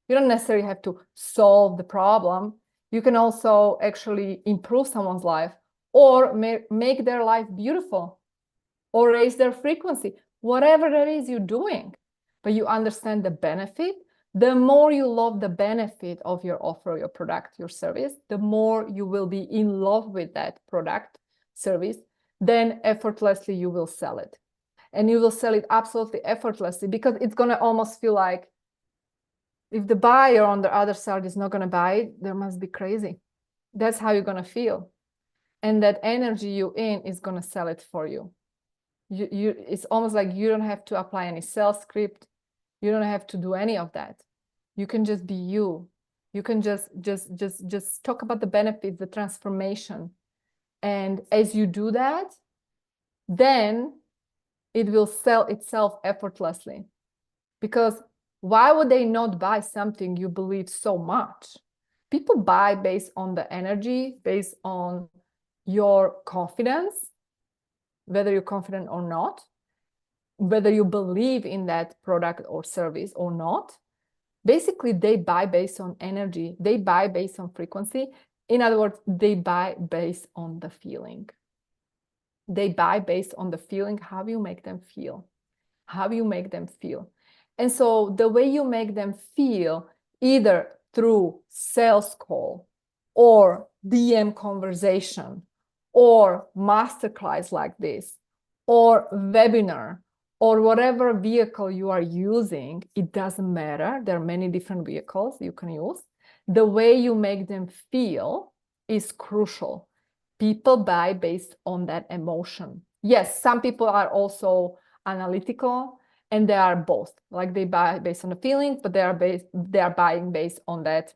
[SPEAKER 1] You don't necessarily have to solve the problem. You can also actually improve someone's life, or make their life beautiful, or raise their frequency, whatever it is you're doing. But you understand the benefit. The more you love the benefit of your offer, your product, your service, the more you will be in love with that product, service, then effortlessly you will sell it. And you will sell it absolutely effortlessly, because it's going to almost feel like if the buyer on the other side is not going to buy it, they must be crazy. That's how you're going to feel. and that energy you in is going to sell it for you. It's almost like you don't have to apply any sales script. You don't have to do any of that. You can just be you. You can just talk about the benefits, the transformation. And as you do that, then it will sell itself effortlessly. Because why would they not buy something you believe so much? People buy based on the energy, based on your confidence, whether you're confident or not, whether you believe in that product or service or not. Basically, they buy based on energy. They buy based on frequency. In other words, they buy based on the feeling. They buy based on the feeling, how you make them feel. How you make them feel. And so the way you make them feel, either through sales call or DM conversation or masterclass like this or webinar or whatever vehicle you are using, it doesn't matter. There are many different vehicles you can use. The way you make them feel is crucial. People buy based on that emotion. Yes, some people are also analytical, and they are both. Like they buy based on the feeling, but they are buying based on that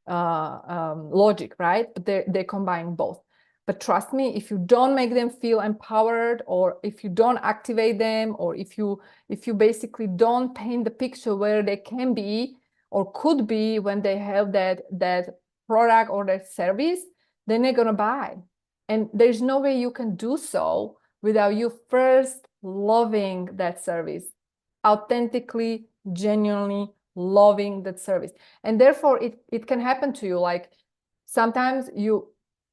[SPEAKER 1] logic, right? But they combine both. But trust me, if you don't make them feel empowered, or if you don't activate them, or if you basically don't paint the picture where they can be or could be when they have that product or that service, then they're gonna buy. And there's no way you can do so without you first loving that service, authentically, genuinely loving that service. And therefore, it can happen to you. Like sometimes you,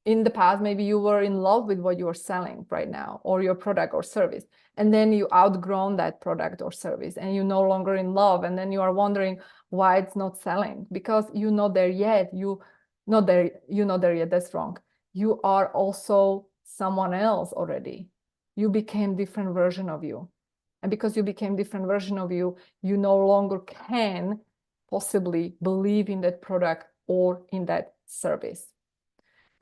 [SPEAKER 1] in the past, maybe you were in love with what you are selling right now, or your product or service, and then you outgrown that product or service, and you're no longer in love, and then you are wondering why it's not selling, because you're not there yet. You're not there yet. That's wrong. You are also someone else already. You became different version of you. And because you became different version of you, you no longer can possibly believe in that product or in that service.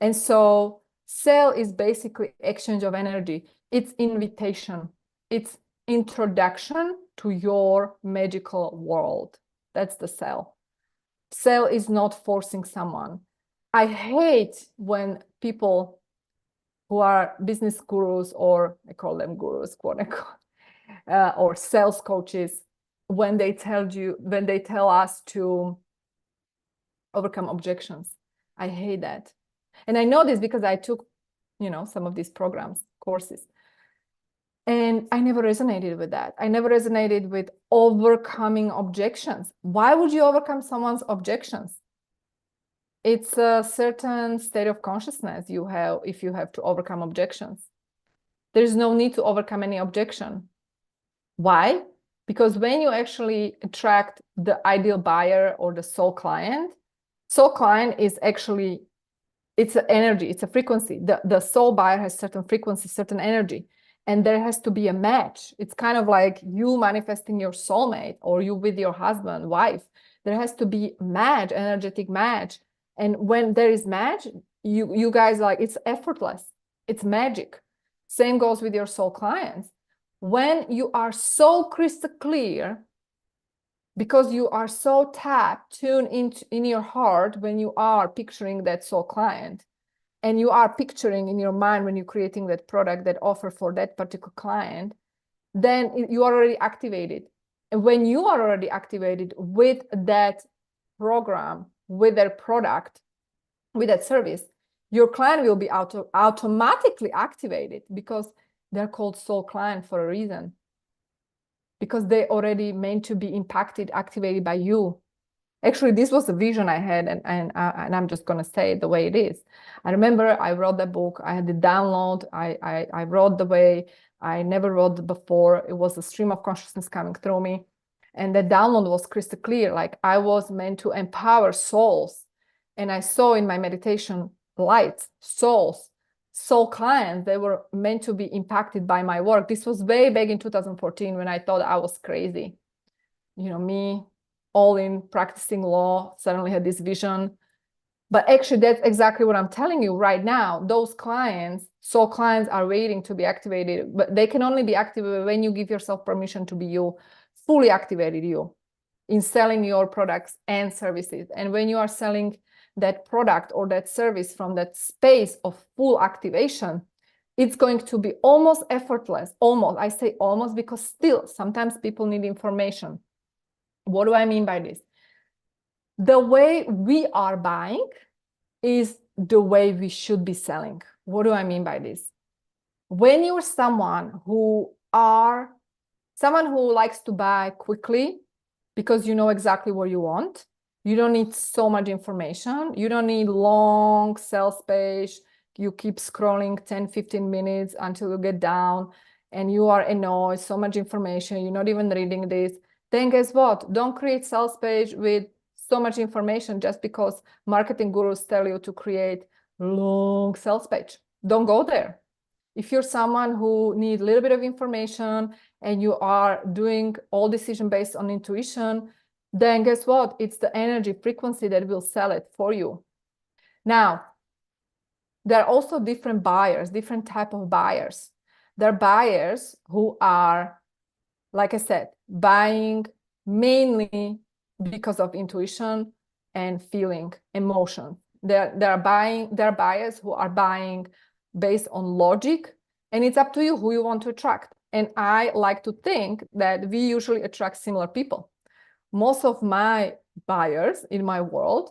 [SPEAKER 1] And so sale is basically exchange of energy. It's invitation. It's introduction to your magical world. That's the sale. Sale is not forcing someone. I hate when people who are business gurus, or I call them gurus, quote unquote, or sales coaches, when they tell us to overcome objections. I hate that. And I know this because I took, some of these programs, courses. And I never resonated with that. I never resonated with overcoming objections. Why would you overcome someone's objections? It's a certain state of consciousness you have if you have to overcome objections. There's no need to overcome any objection. Why? Because when you actually attract the ideal buyer or the soul client is actually, it's an energy, it's a frequency. The soul buyer has certain frequency, certain energy, and there has to be a match. It's kind of like you manifesting your soulmate, or you with your husband, wife. There has to be match, energetic match. And when there is match, you guys, like, it's effortless. It's magic. Same goes with your soul clients. When you are so crystal clear, because you are so tuned in your heart when you are picturing that soul client, and you are picturing in your mind when you're creating that product, that offer for that particular client, then you are already activated. And when you are already activated with that program, with their product, with that service, your client will be automatically activated, because they're called soul client for a reason, because they already meant to be impacted, activated by you. Actually, this was a vision I had, and I'm just going to say it the way it is. I remember I wrote that book. I had the download. I wrote the way I never wrote before. It was a stream of consciousness coming through me. And the download was crystal clear. Like, I was meant to empower souls. And I saw in my meditation lights, souls, soul clients. They were meant to be impacted by my work. This was way back in 2014, when I thought I was crazy. Me, all in practicing law, suddenly had this vision. But actually, that's exactly what I'm telling you right now. Those clients, so clients are waiting to be activated, but they can only be activated when you give yourself permission to be you, fully activated you in selling your products and services. And when you are selling that product or that service from that space of full activation, it's going to be almost effortless. Almost, I say almost because still sometimes people need information. What do I mean by this? The way we are buying is the way we should be selling. What do I mean by this? When you're someone who likes to buy quickly because you know exactly what you want, you don't need so much information. You don't need long sales page. You keep scrolling 10, 15 minutes until you get down and you are annoyed, so much information, you're not even reading this. Then guess what? Don't create sales page with so much information just because marketing gurus tell you to create long sales page. Don't go there. If you're someone who needs a little bit of information and you are doing all decision based on intuition, then guess what? It's the energy frequency that will sell it for you. Now, there are also different buyers, different type of buyers. There are buyers who are, like I said, buying mainly because of intuition and feeling, emotion. There are buyers who are buying based on logic, and it's up to you who you want to attract. And I like to think that we usually attract similar people. Most of my buyers in my world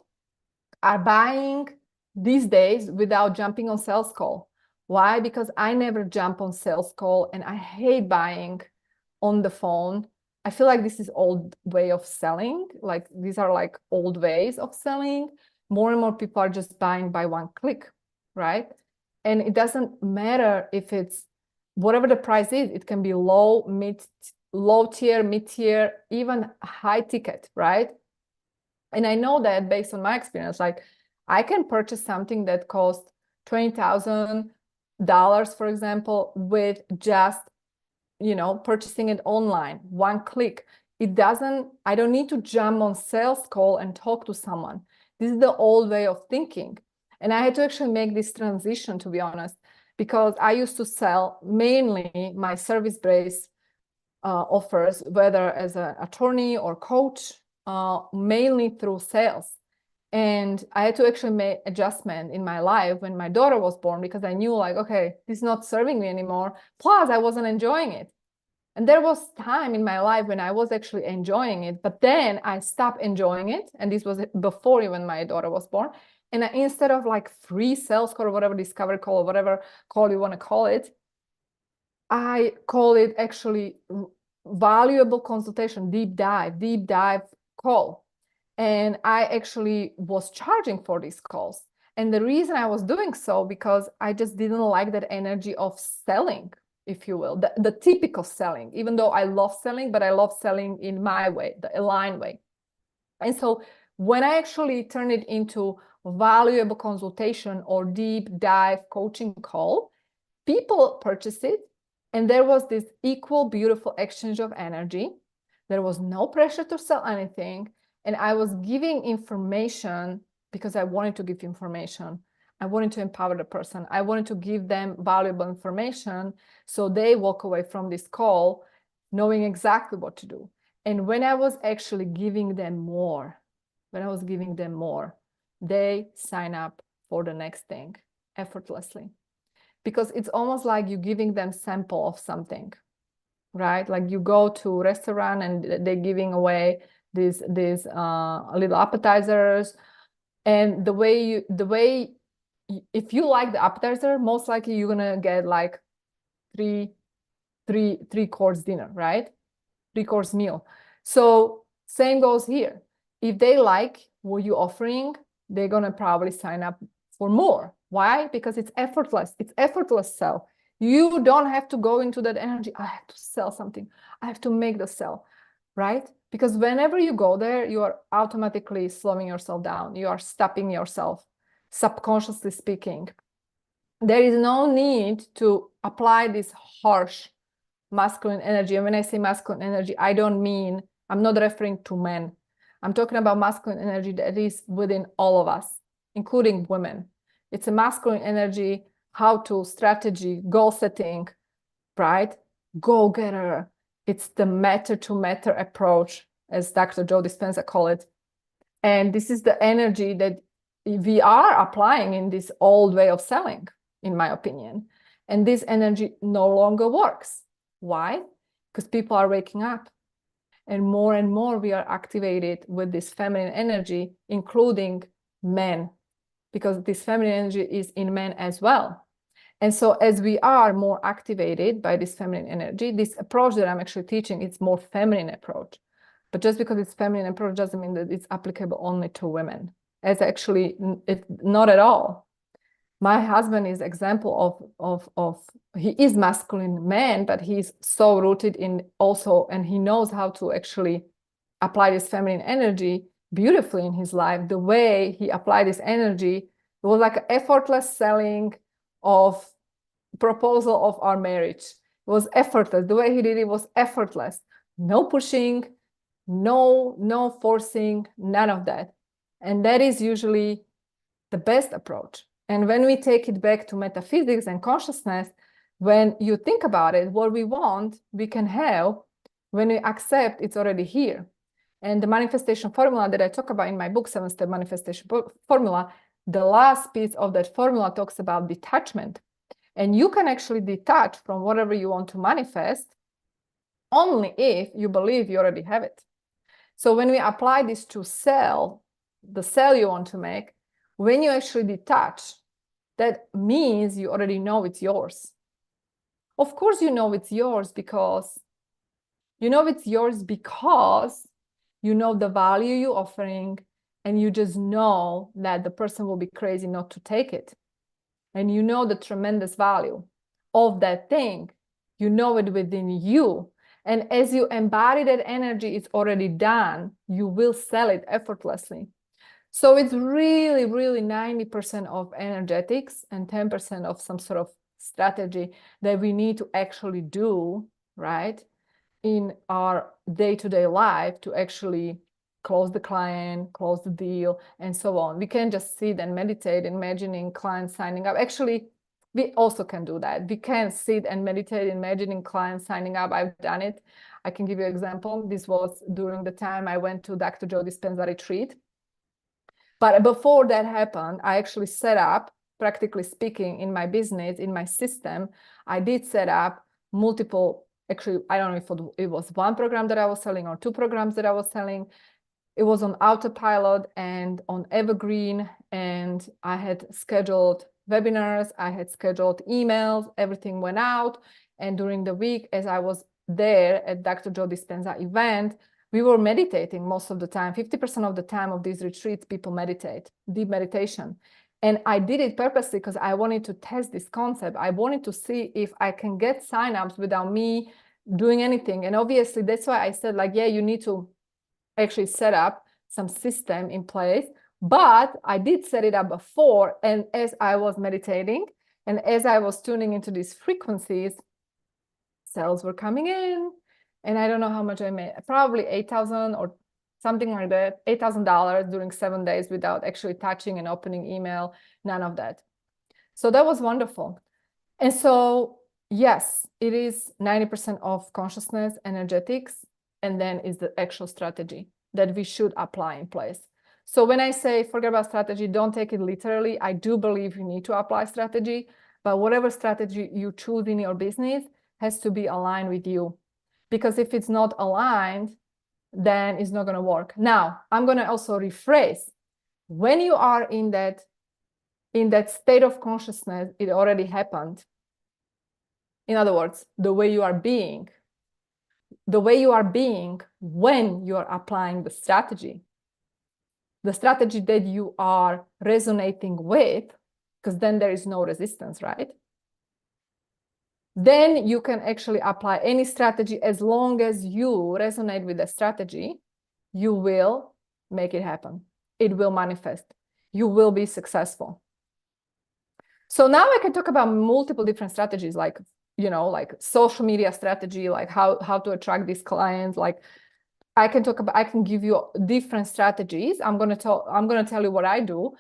[SPEAKER 1] are buying these days without jumping on sales call. Why? Because I never jump on sales call and I hate buying on the phone. I feel like this is old way of selling. Like these are like old ways of selling. More and more people are just buying by one click, right? And it doesn't matter if it's whatever the price is. It can be low tier, mid tier, even high ticket, right? And I know that based on my experience, like I can purchase something that costs $20,000, for example, with just, purchasing it online, one click. I don't need to jump on sales call and talk to someone. This is the old way of thinking. And I had to actually make this transition, to be honest, because I used to sell mainly my service-based offers, whether as an attorney or coach, mainly through sales. And I had to actually make adjustment in my life when my daughter was born, because I knew like, okay, this is not serving me anymore. Plus, I wasn't enjoying it. And there was time in my life when I was actually enjoying it, but then I stopped enjoying it. And this was before even my daughter was born. And instead of like free sales call or whatever, discovery call or whatever call you want to call it, I call it actually valuable consultation, deep dive call. And I actually was charging for these calls. And the reason I was doing so, because I just didn't like that energy of selling, if you will, the typical selling, even though I love selling, but I love selling in my way, the aligned way. And so when I actually turn it into valuable consultation or deep dive coaching call, people purchase it. And there was this equal, beautiful exchange of energy. There was no pressure to sell anything. And I was giving information because I wanted to give information. I wanted to empower the person. I wanted to give them valuable information so they walk away from this call knowing exactly what to do. And when I was actually giving them more, they sign up for the next thing effortlessly. Because it's almost like you're giving them sample of something, right? Like you go to a restaurant and they're giving away these little appetizers, and if you like the appetizer, most likely you're gonna get like three course dinner, right? 3-course meal. So same goes here. If they like what you're offering, they're gonna probably sign up for more. Why? Because it's effortless. It's effortless sell. You don't have to go into that energy. I have to sell something. I have to make the sell, right? Because whenever you go there, you are automatically slowing yourself down. You are stopping yourself, subconsciously speaking. There is no need to apply this harsh masculine energy. And when I say masculine energy, I'm not referring to men. I'm talking about masculine energy that is within all of us, including women. It's a masculine energy, how to strategy, goal setting, right? Go-getter. It's the matter-to-matter approach, as Dr. Joe Dispenza call it. And this is the energy that we are applying in this old way of selling, in my opinion. And this energy no longer works. Why? Because people are waking up. And more we are activated with this feminine energy, including men, because this feminine energy is in men as well. And so as we are more activated by this feminine energy, this approach that I'm actually teaching, it's more feminine approach. But just because it's feminine approach doesn't mean that it's applicable only to women. It's actually not at all. My husband is example of he is masculine man, but he's so rooted in also, and he knows how to actually apply this feminine energy beautifully in his life. The way he applied this energy, it was like effortless selling of proposal of our marriage. It was effortless. The way he did it was effortless. No pushing, no forcing, none of that. And that is usually the best approach. And when we take it back to metaphysics and consciousness, when you think about it, what we want, we can have. When we accept, it's already here. And the manifestation formula that I talk about in my book, 7-Step Manifestation Formula, the last piece of that formula talks about detachment. And you can actually detach from whatever you want to manifest only if you believe you already have it. So when we apply this to sell, the sale you want to make, when you actually detach, that means you already know it's yours. Of course, you know it's yours because you know the value you're offering, and you just know that the person will be crazy not to take it. And you know the tremendous value of that thing. You know it within you. And as you embody that energy, it's already done. You will sell it effortlessly. So it's really, really 90% of energetics and 10% of some sort of strategy that we need to actually do, right, in our day-to-day life to actually close the client, close the deal, and so on. We can just sit and meditate, imagining clients signing up. Actually, we also can do that. We can sit and meditate, imagining clients signing up. I've done it. I can give you an example. This was during the time I went to Dr. Joe Dispenza retreat. But before that happened, I actually set up, practically speaking, in my business, in my system, I did set up multiple, actually, I don't know if it was one program that I was selling or two programs that I was selling. It was on autopilot and on evergreen, and I had scheduled webinars, I had scheduled emails, everything went out. And during the week, as I was there at Dr. Joe Dispenza event, we were meditating most of the time. 50% of the time of these retreats, people meditate, deep meditation. And I did it purposely because I wanted to test this concept. I wanted to see if I can get signups without me doing anything. And obviously, that's why I said, like, yeah, you need to actually set up some system in place. But I did set it up before. And as I was meditating and as I was tuning into these frequencies, sales were coming in. And I don't know how much I made, probably $8,000 or something like that, $8,000 during 7 days without actually touching and opening email, none of that. So that was wonderful. And so, yes, it is 90% of consciousness, energetics, and then is the actual strategy that we should apply in place. So when I say forget about strategy, don't take it literally. I do believe you need to apply strategy, but whatever strategy you choose in your business has to be aligned with you. Because if it's not aligned, then it's not going to work. Now, I'm going to also rephrase. When you are in that state of consciousness, it already happened. In other words, the way you are being when you are applying the strategy that you are resonating with, because then there is no resistance, right? Then you can actually apply any strategy. As long as you resonate with the strategy, you will make it happen. It will manifest. You will be successful. So now I can talk about multiple different strategies, like, you know, like social media strategy, like how to attract these clients. Like I can give you different strategies. I'm going to tell you what I do.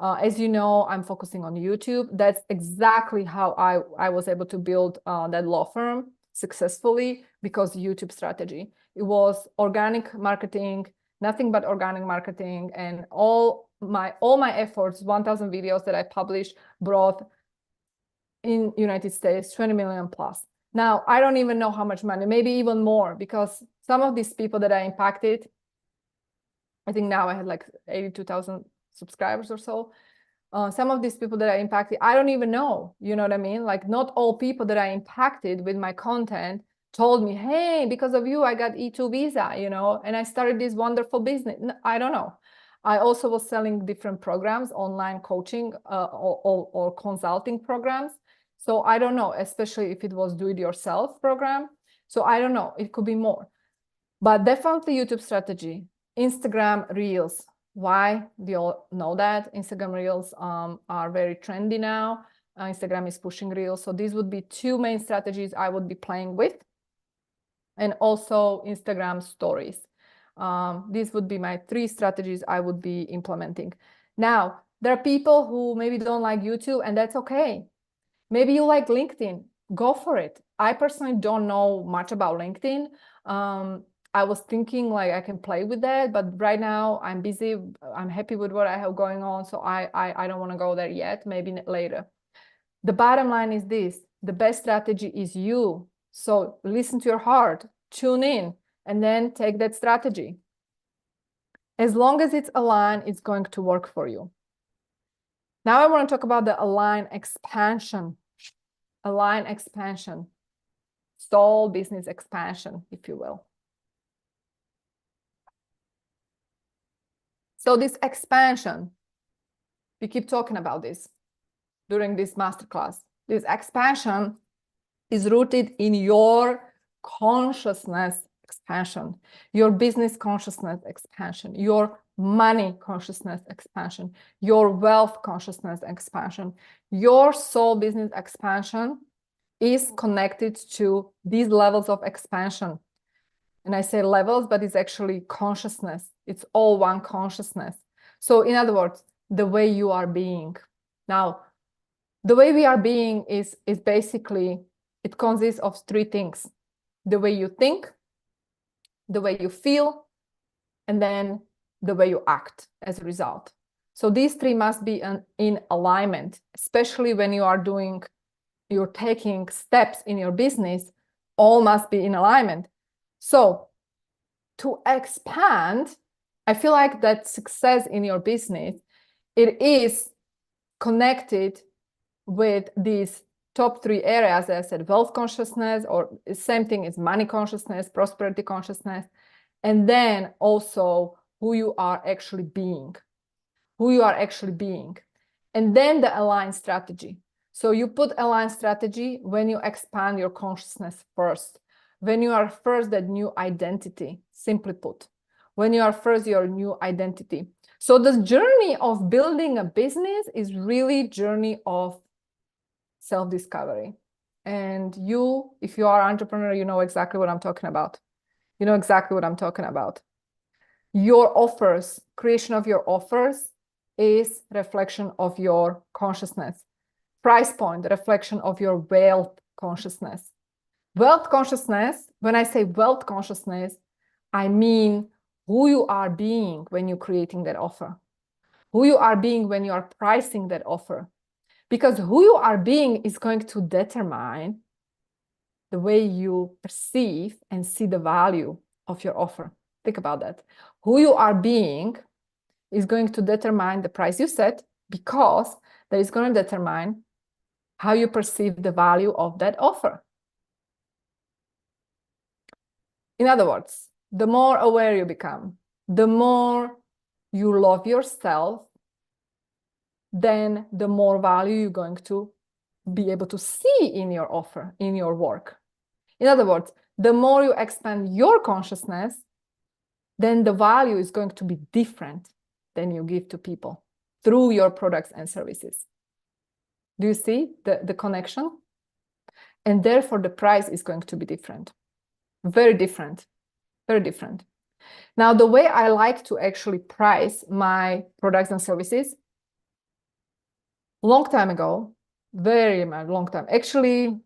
[SPEAKER 1] As you know, I'm focusing on YouTube. That's exactly how I was able to build that law firm successfully, because YouTube strategy. It was organic marketing, nothing but organic marketing, and all my efforts, 1,000 videos that I published, brought in United States 20 million plus. Now, I don't even know how much money, maybe even more, because some of these people that I impacted, I think now I had like 82,000 subscribers or so. Some of these people that I impacted, I don't even know, you know what I mean? Like, not all people that I impacted with my content told me, hey, because of you, I got E2 visa, you know, and I started this wonderful business. I don't know. I also was selling different programs, online coaching or consulting programs. So I don't know, especially if it was do-it-yourself program. So I don't know, it could be more. But definitely YouTube strategy, Instagram Reels. Why? We all know that Instagram Reels are very trendy now. Instagram is pushing Reels. So these would be two main strategies I would be playing with. And also Instagram Stories. These would be my three strategies I would be implementing. Now, there are people who maybe don't like YouTube, and that's okay. Maybe you like LinkedIn, go for it. I personally don't know much about LinkedIn. I was thinking like I can play with that, but right now I'm busy. I'm happy with what I have going on. So I don't want to go there yet, maybe later. The bottom line is this: the best strategy is you. So listen to your heart, tune in, and then take that strategy. As long as it's aligned, it's going to work for you. Now I want to talk about the align expansion. Align expansion. Stall business expansion, if you will. So this expansion, we keep talking about this during this masterclass. This expansion is rooted in your consciousness expansion, your business consciousness expansion, your money consciousness expansion, your wealth consciousness expansion. Your soul business expansion is connected to these levels of expansion. And I say levels, but it's actually consciousness. It's all one consciousness. So in other words, the way you are being. Now, the way we are being is basically, it consists of three things: the way you think, the way you feel, and then the way you act as a result. So these three must be in alignment, especially when you're taking steps in your business, all must be in alignment. So to expand, I feel like that success in your business, it is connected with these top three areas. As I said, wealth consciousness, or same thing is money consciousness, prosperity consciousness, and then also who you are actually being, and then the aligned strategy. So you put aligned strategy when you expand your consciousness first, when you are first that new identity, simply put, when you are first your new identity. So the journey of building a business is really journey of self-discovery. And you, if you are an entrepreneur, you know exactly what I'm talking about. You know exactly what I'm talking about. Your offers, creation of your offers is reflection of your consciousness. Price point, reflection of your wealth consciousness. Wealth consciousness, when I say wealth consciousness, I mean who you are being when you're creating that offer, who you are being when you are pricing that offer. Because who you are being is going to determine the way you perceive and see the value of your offer. Think about that. Who you are being is going to determine the price you set, because that is going to determine how you perceive the value of that offer. In other words, the more aware you become, the more you love yourself, then the more value you're going to be able to see in your offer, in your work. In other words, the more you expand your consciousness, then the value is going to be different than you give to people through your products and services. Do you see the connection? And therefore, the price is going to be different. Very different. Very different. Now, the way I like to actually price my products and services long time ago, very much long time, actually,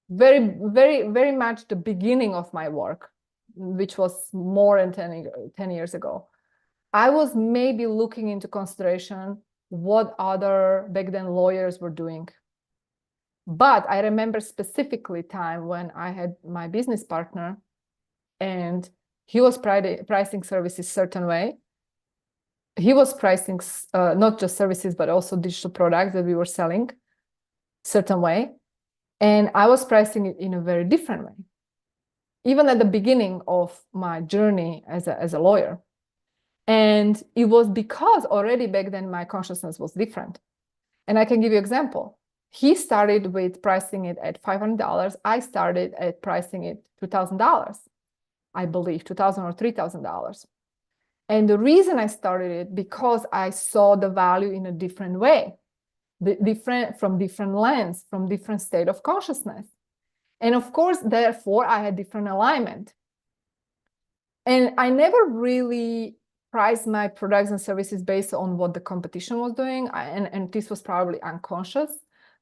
[SPEAKER 1] very, very, very much the beginning of my work, which was more than 10 years ago. I was maybe looking into consideration what other back then lawyers were doing. But I remember specifically time when I had my business partner and he was pricing services certain way. He was pricing not just services, but also digital products that we were selling certain way. And I was pricing it in a very different way. Even at the beginning of my journey as a lawyer. And it was because already back then my consciousness was different. And I can give you an example. He started with pricing it at $500. I started at pricing it $2,000, I believe, $2,000 or $3,000. And the reason I started it because I saw the value in a different way, from different lens, from different state of consciousness. And of course, therefore, I had different alignment. And I never really priced my products and services based on what the competition was doing. And this was probably unconscious.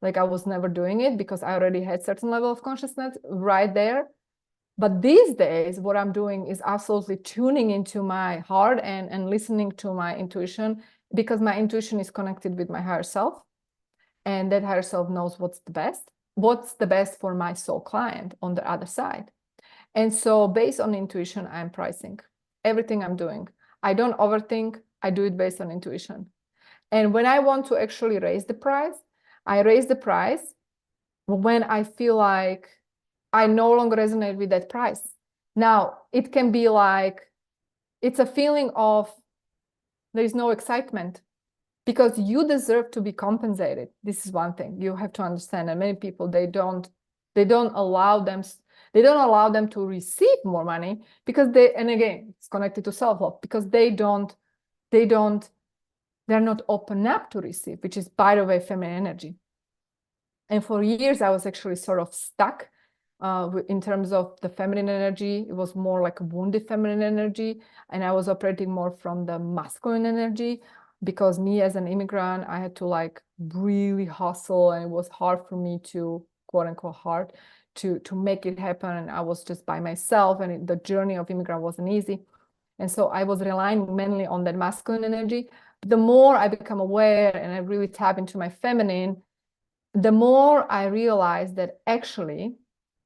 [SPEAKER 1] Like I was never doing it because I already had certain level of consciousness right there. But these days, what I'm doing is absolutely tuning into my heart and listening to my intuition, because my intuition is connected with my higher self. And that higher self knows what's the best for my soul client on the other side. And so based on intuition, I'm pricing everything I'm doing. I don't overthink. I do it based on intuition. And when I want to actually raise the price, I raise the price when I feel like I no longer resonate with that price. Now, it can be like, it's a feeling of there is no excitement because you deserve to be compensated. This is one thing you have to understand. And many people, they don't allow them to receive more money because and again, it's connected to self-love, because they're not open up to receive, which is, by the way, feminine energy. And for years, I was actually sort of stuck in terms of the feminine energy. It was more like a wounded feminine energy. And I was operating more from the masculine energy because me as an immigrant, I had to like really hustle, and it was hard for me to, quote unquote, hard to make it happen. And I was just by myself, and the journey of immigrant wasn't easy. And so I was relying mainly on that masculine energy. But the more I become aware and I really tap into my feminine, the more I realize that actually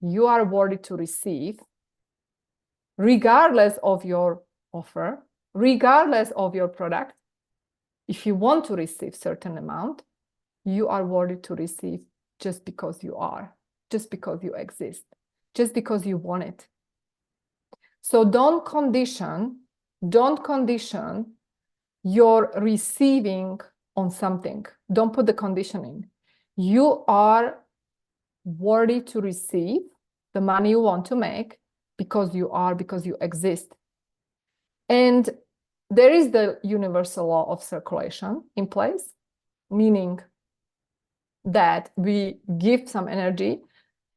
[SPEAKER 1] you are worthy to receive, regardless of your offer, regardless of your product. If you want to receive certain amount, you are worthy to receive just because you are, just because you exist, just because you want it. So don't condition your receiving on something. Don't put the conditioning. You are worthy to receive the money you want to make because you exist. And there is the universal law of circulation in place, meaning that we give some energy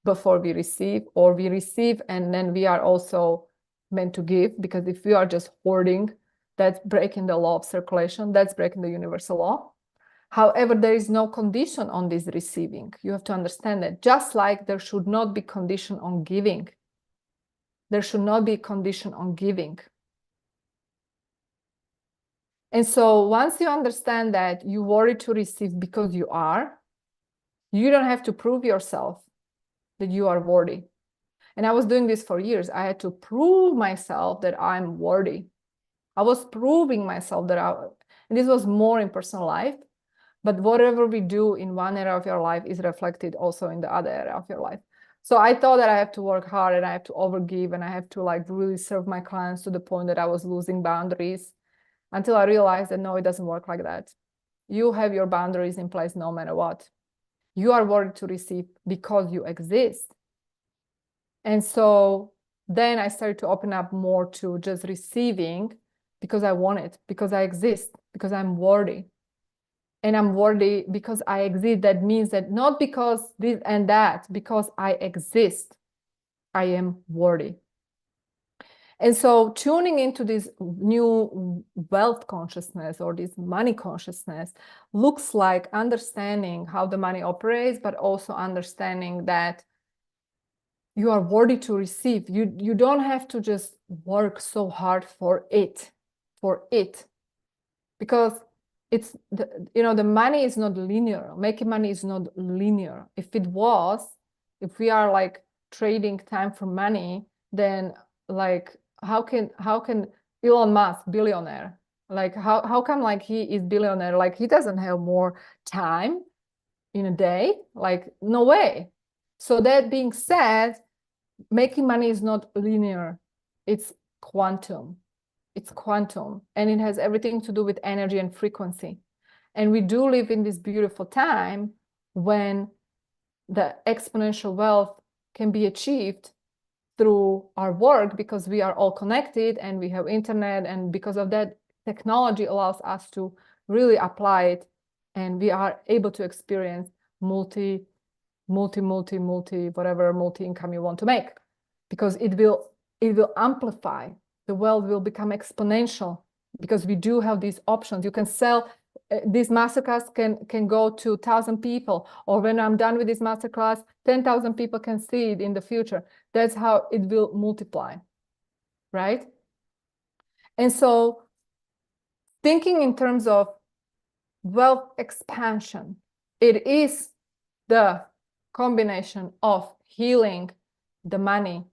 [SPEAKER 1] before we receive, or we receive and then we are also meant to give, because if we are just hoarding, that's breaking the law of circulation, that's breaking the universal law. However, there is no condition on this receiving. You have to understand that. Just like there should not be condition on giving. There should not be condition on giving. And so once you understand that you worthy to receive because you are, you don't have to prove yourself that you are worthy. And I was doing this for years. I had to prove myself that I'm worthy. I was proving myself and this was more in personal life. But whatever we do in one area of your life is reflected also in the other area of your life. So I thought that I have to work hard and I have to overgive and I have to like really serve my clients to the point that I was losing boundaries, until I realized that no, it doesn't work like that. You have your boundaries in place no matter what. You are worthy to receive because you exist. And so then I started to open up more to just receiving because I want it, because I exist, because I'm worthy. And I'm worthy because I exist. That means that not because this and that, because I exist, I am worthy. And so tuning into this new wealth consciousness or this money consciousness looks like understanding how the money operates, but also understanding that you are worthy to receive. You don't have to just work so hard for it, because it's the money is not linear. Making money is not linear. If it was, if we are like trading time for money, then like how can Elon Musk, billionaire, like how come like he is billionaire, like he doesn't have more time in a day, like no way. So that being said, making money is not linear, it's quantum. It's quantum, and it has everything to do with energy and frequency. And we do live in this beautiful time when the exponential wealth can be achieved through our work, because we are all connected and we have internet, and because of that, technology allows us to really apply it, and we are able to experience multi whatever multi-income you want to make, because it will amplify. The wealth will become exponential because we do have these options. You can sell this masterclass can go to 1,000 people, or when I'm done with this masterclass, 10,000 people can see it in the future. That's how it will multiply, right? And so thinking in terms of wealth expansion, it is the combination of healing the money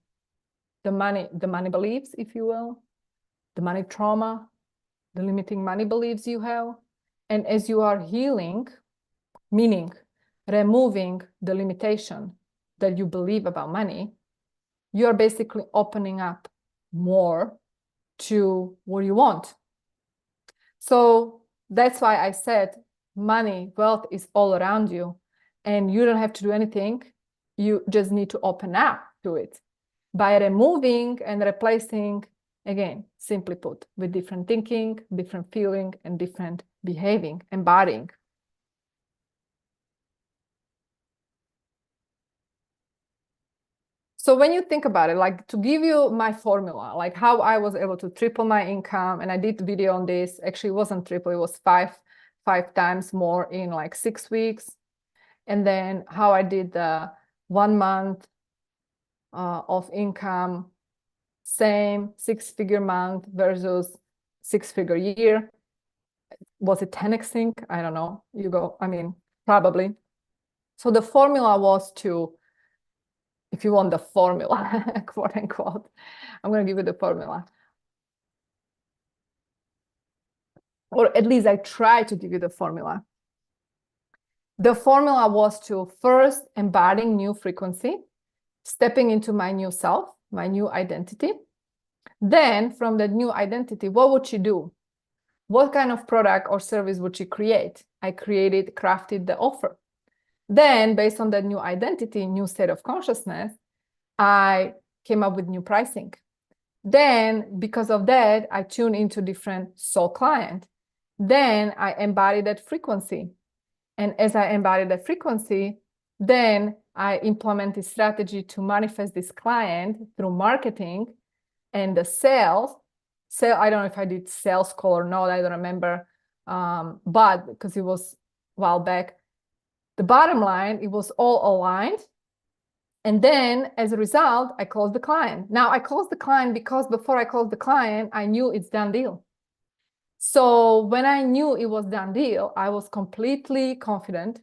[SPEAKER 1] beliefs, if you will, the money trauma, the limiting money beliefs you have. And as you are healing, meaning removing the limitation that you believe about money, you are basically opening up more to what you want. So that's why I said money, wealth is all around you, and you don't have to do anything. You just need to open up to it by removing and replacing, again, simply put, with different thinking, different feeling, and different behaving, embodying. So when you think about it, like to give you my formula, like how I was able to triple my income, and I did a video on this, actually it wasn't triple, it was five times more in like 6 weeks. And then how I did the 1 month of income, same 6-figure month versus 6-figure year. Was it 10xing? I don't know. You go, I mean, probably. So the formula was to, if you want the formula, quote unquote, I'm going to give you the formula. Or at least I try to give you the formula. The formula was to first embodying new frequency, stepping into my new self, my new identity. Then from that new identity, what would you do? What kind of product or service would you create? I created, crafted the offer. Then based on that new identity, new state of consciousness, I came up with new pricing. Then because of that, I tuned into different soul client. Then I embodied that frequency. And as I embodied that frequency, then I implemented strategy to manifest this client through marketing and the sales. I don't know if I did sales call or not, I don't remember. But because it was a while back, the bottom line, it was all aligned. And then as a result, I closed the client. Now I closed the client because before I closed the client, I knew it's done deal. So when I knew it was done deal, I was completely confident,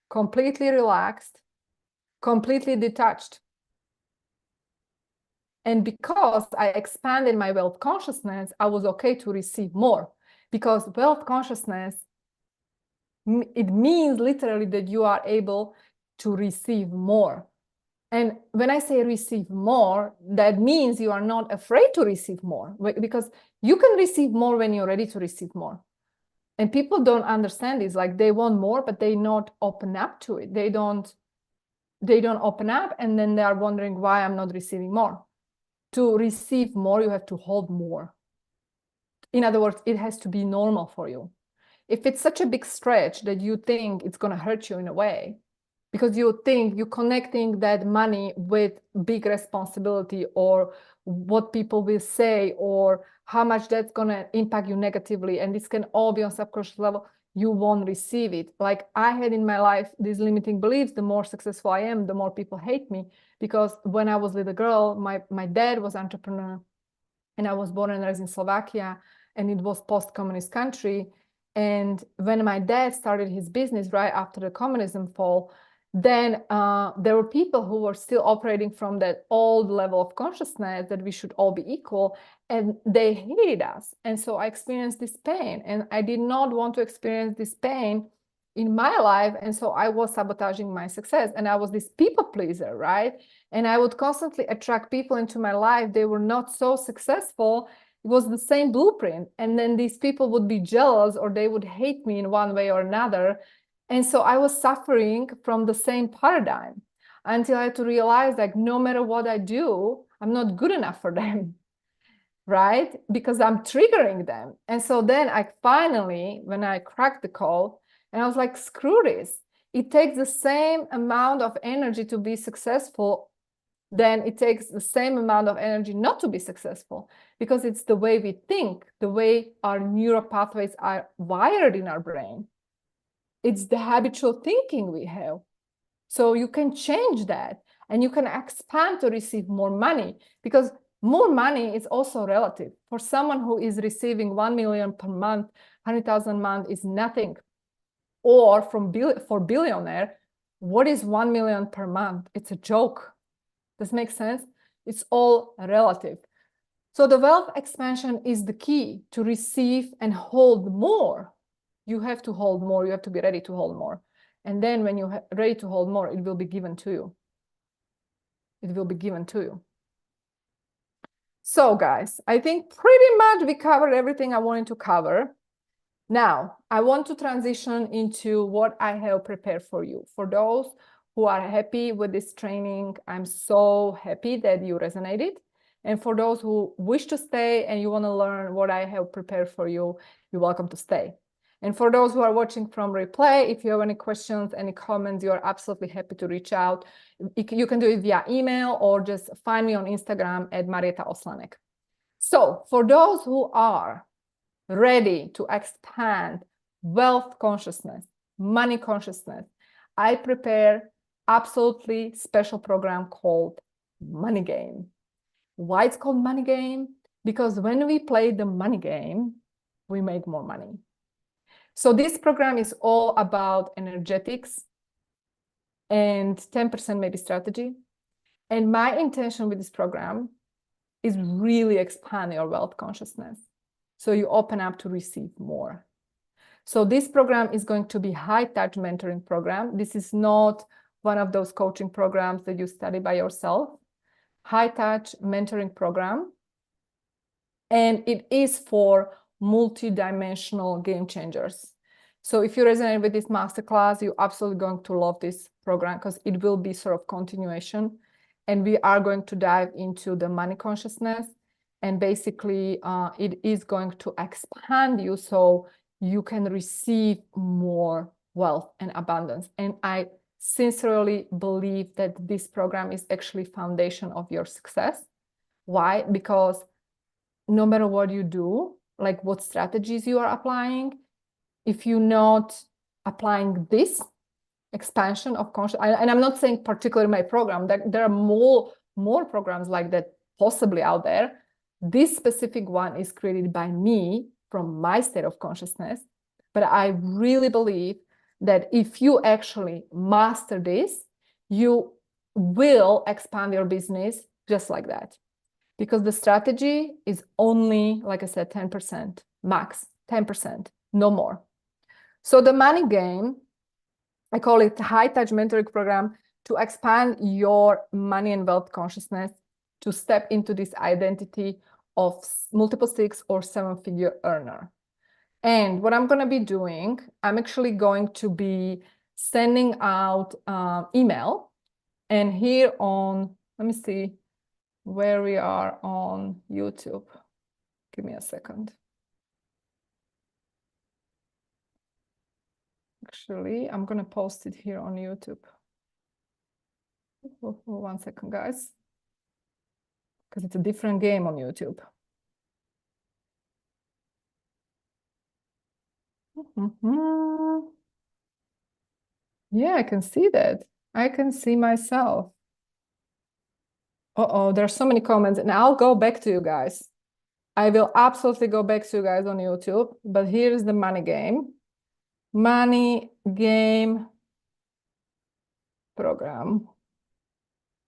[SPEAKER 1] completely relaxed, completely detached. And because I expanded my wealth consciousness, I was okay to receive more. Because wealth consciousness, it means literally that you are able to receive more. And when I say receive more, that means you are not afraid to receive more, because you can receive more when you're ready to receive more. And people don't understand this, like they want more, but they not open up to it. They don't open up, and then they are wondering why I'm not receiving more. To receive more, you have to hold more. In other words, it has to be normal for you. If it's such a big stretch that you think it's going to hurt you in a way, because you think you're connecting that money with big responsibility, or what people will say, or how much that's going to impact you negatively. And this can all be on subconscious level. You won't receive it. Like I had in my life these limiting beliefs: the more successful I am, the more people hate me. Because when I was a little girl, my dad was entrepreneur, and I was born and raised in Slovakia, and it was post-communist country. And when my dad started his business right after the communism fall, then there were people who were still operating from that old level of consciousness that we should all be equal, and they hated us. And so I experienced this pain, and I did not want to experience this pain in my life. And so I was sabotaging my success, and I was this people pleaser, right? And I would constantly attract people into my life. They were not so successful. It was the same blueprint. And then these people would be jealous, or they would hate me in one way or another. And so I was suffering from the same paradigm until I had to realize, like, no matter what I do, I'm not good enough for them, right? Because I'm triggering them. And so then I finally, when I cracked the code, and I was like, screw this. It takes the same amount of energy to be successful, then it takes the same amount of energy not to be successful, because it's the way we think, the way our neural pathways are wired in our brain. It's the habitual thinking we have. So you can change that, and you can expand to receive more money, because more money is also relative. For someone who is receiving 1 million per month, 100,000 a month is nothing. Or for billionaire, what is 1 million per month? It's a joke. Does make sense? It's all relative. So the wealth expansion is the key to receive and hold more. You have to hold more. You have to be ready to hold more. And then when you're ready to hold more, it will be given to you. It will be given to you. So guys, I think pretty much we covered everything I wanted to cover. Now, I want to transition into what I have prepared for you. For those who are happy with this training, I'm so happy that you resonated. And for those who wish to stay and you want to learn what I have prepared for you, you're welcome to stay. And for those who are watching from replay, if you have any questions, any comments, you're absolutely happy to reach out. You can do it via email, or just find me on Instagram at Marieta Oslanek. So for those who are ready to expand wealth consciousness, money consciousness, I prepare absolutely special program called Money Game. Why it's called Money Game? Because when we play the money game, we make more money. So this program is all about energetics and 10% maybe strategy. And my intention with this program is really expand your wealth consciousness, so you open up to receive more. So this program is going to be high-touch mentoring program. This is not one of those coaching programs that you study by yourself. High-touch mentoring program. And it is for multi-dimensional game changers. So if you resonate with this masterclass, you're absolutely going to love this program, because it will be sort of continuation. And we are going to dive into the money consciousness. And basically, it is going to expand you so you can receive more wealth and abundance. And I sincerely believe that this program is actually foundation of your success. Why? Because no matter what you do, like what strategies you are applying, if you're not applying this expansion of consciousness, and I'm not saying particularly my program, there are more programs like that possibly out there. This specific one is created by me from my state of consciousness. But I really believe that if you actually master this, you will expand your business just like that. Because the strategy is only, like I said, 10%, max 10%, no more. So the money game, I call it high-touch mentoring program to expand your money and wealth consciousness, to step into this identity of multiple six or seven-figure earner. And what I'm going to be doing, I'm actually going to be sending out email. And here on, let me see where we are on YouTube. Give me a second. Actually, I'm going to post it here on YouTube. 1 second, guys, because it's a different game on YouTube. Yeah, I can see that. I can see myself. Uh-oh, there are so many comments, and I'll go back to you guys. I will absolutely go back to you guys on YouTube, but here's the money game. Money game program.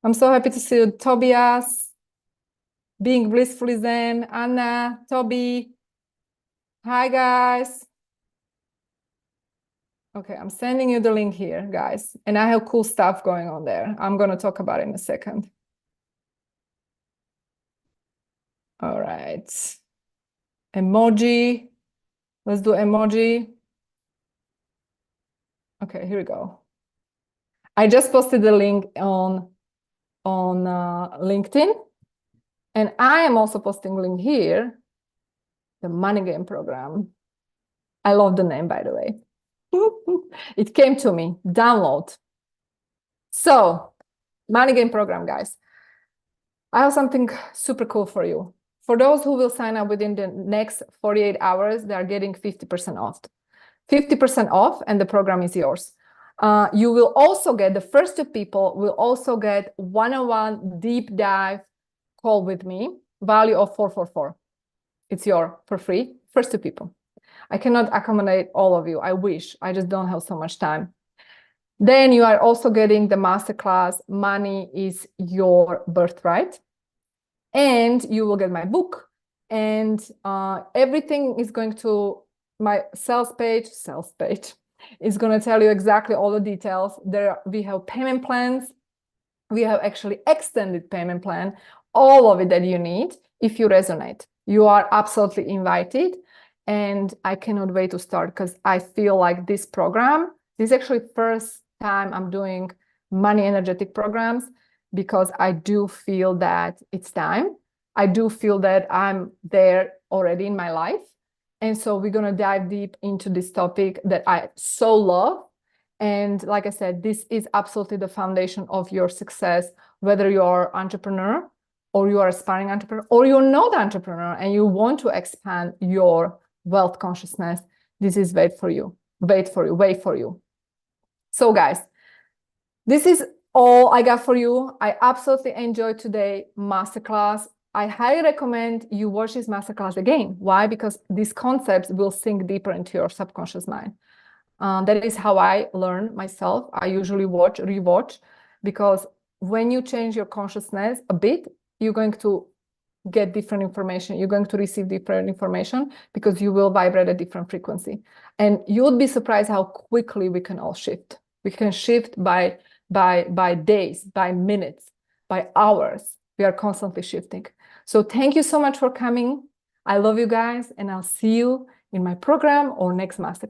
[SPEAKER 1] I'm so happy to see you, Tobias, being blissfully zen, Anna, Toby. Hi, guys. Okay, I'm sending you the link here, guys. And I have cool stuff going on there. I'm going to talk about it in a second. All right. Emoji. Let's do emoji. Okay, here we go. I just posted the link on LinkedIn. And I am also posting a link here, the money game program. I love the name, by the way. It came to me, download. So, money game program, guys. I have something super cool for you. For those who will sign up within the next 48 hours, they are getting 50% off. 50% off, and the program is yours. You will also get, the first 2 people will also get one-on-one deep dive call with me, value of 444. It's yours for free, first 2 people. I cannot accommodate all of you. I wish. I just don't have so much time. Then you are also getting the masterclass, Money is Your Birthright. And you will get my book. And everything is going to my sales page is going to tell you exactly all the details. We have payment plans. We have actually extended payment plan, all of it that you need if you resonate. You are absolutely invited. And I cannot wait to start because I feel like this program, this is actually first time I'm doing money energetic programs because I do feel that it's time. I do feel that I'm there already in my life. And so we're going to dive deep into this topic that I so love. And like I said, this is absolutely the foundation of your success, whether you're an entrepreneur or you are an aspiring entrepreneur or you're not an entrepreneur and you want to expand your wealth consciousness. This is wait for you. So guys, this is all I got for you. I absolutely enjoyed today's masterclass. I highly recommend you watch this masterclass again. Why? Because these concepts will sink deeper into your subconscious mind. That is how I learn myself. I usually rewatch, because when you change your consciousness a bit, you're going to get different information. You're going to receive different information because you will vibrate a different frequency. And you would be surprised how quickly we can all shift. We can shift by days, by minutes, by hours. We are constantly shifting. So thank you so much for coming. I love you guys, and I'll see you in my program or next masterclass.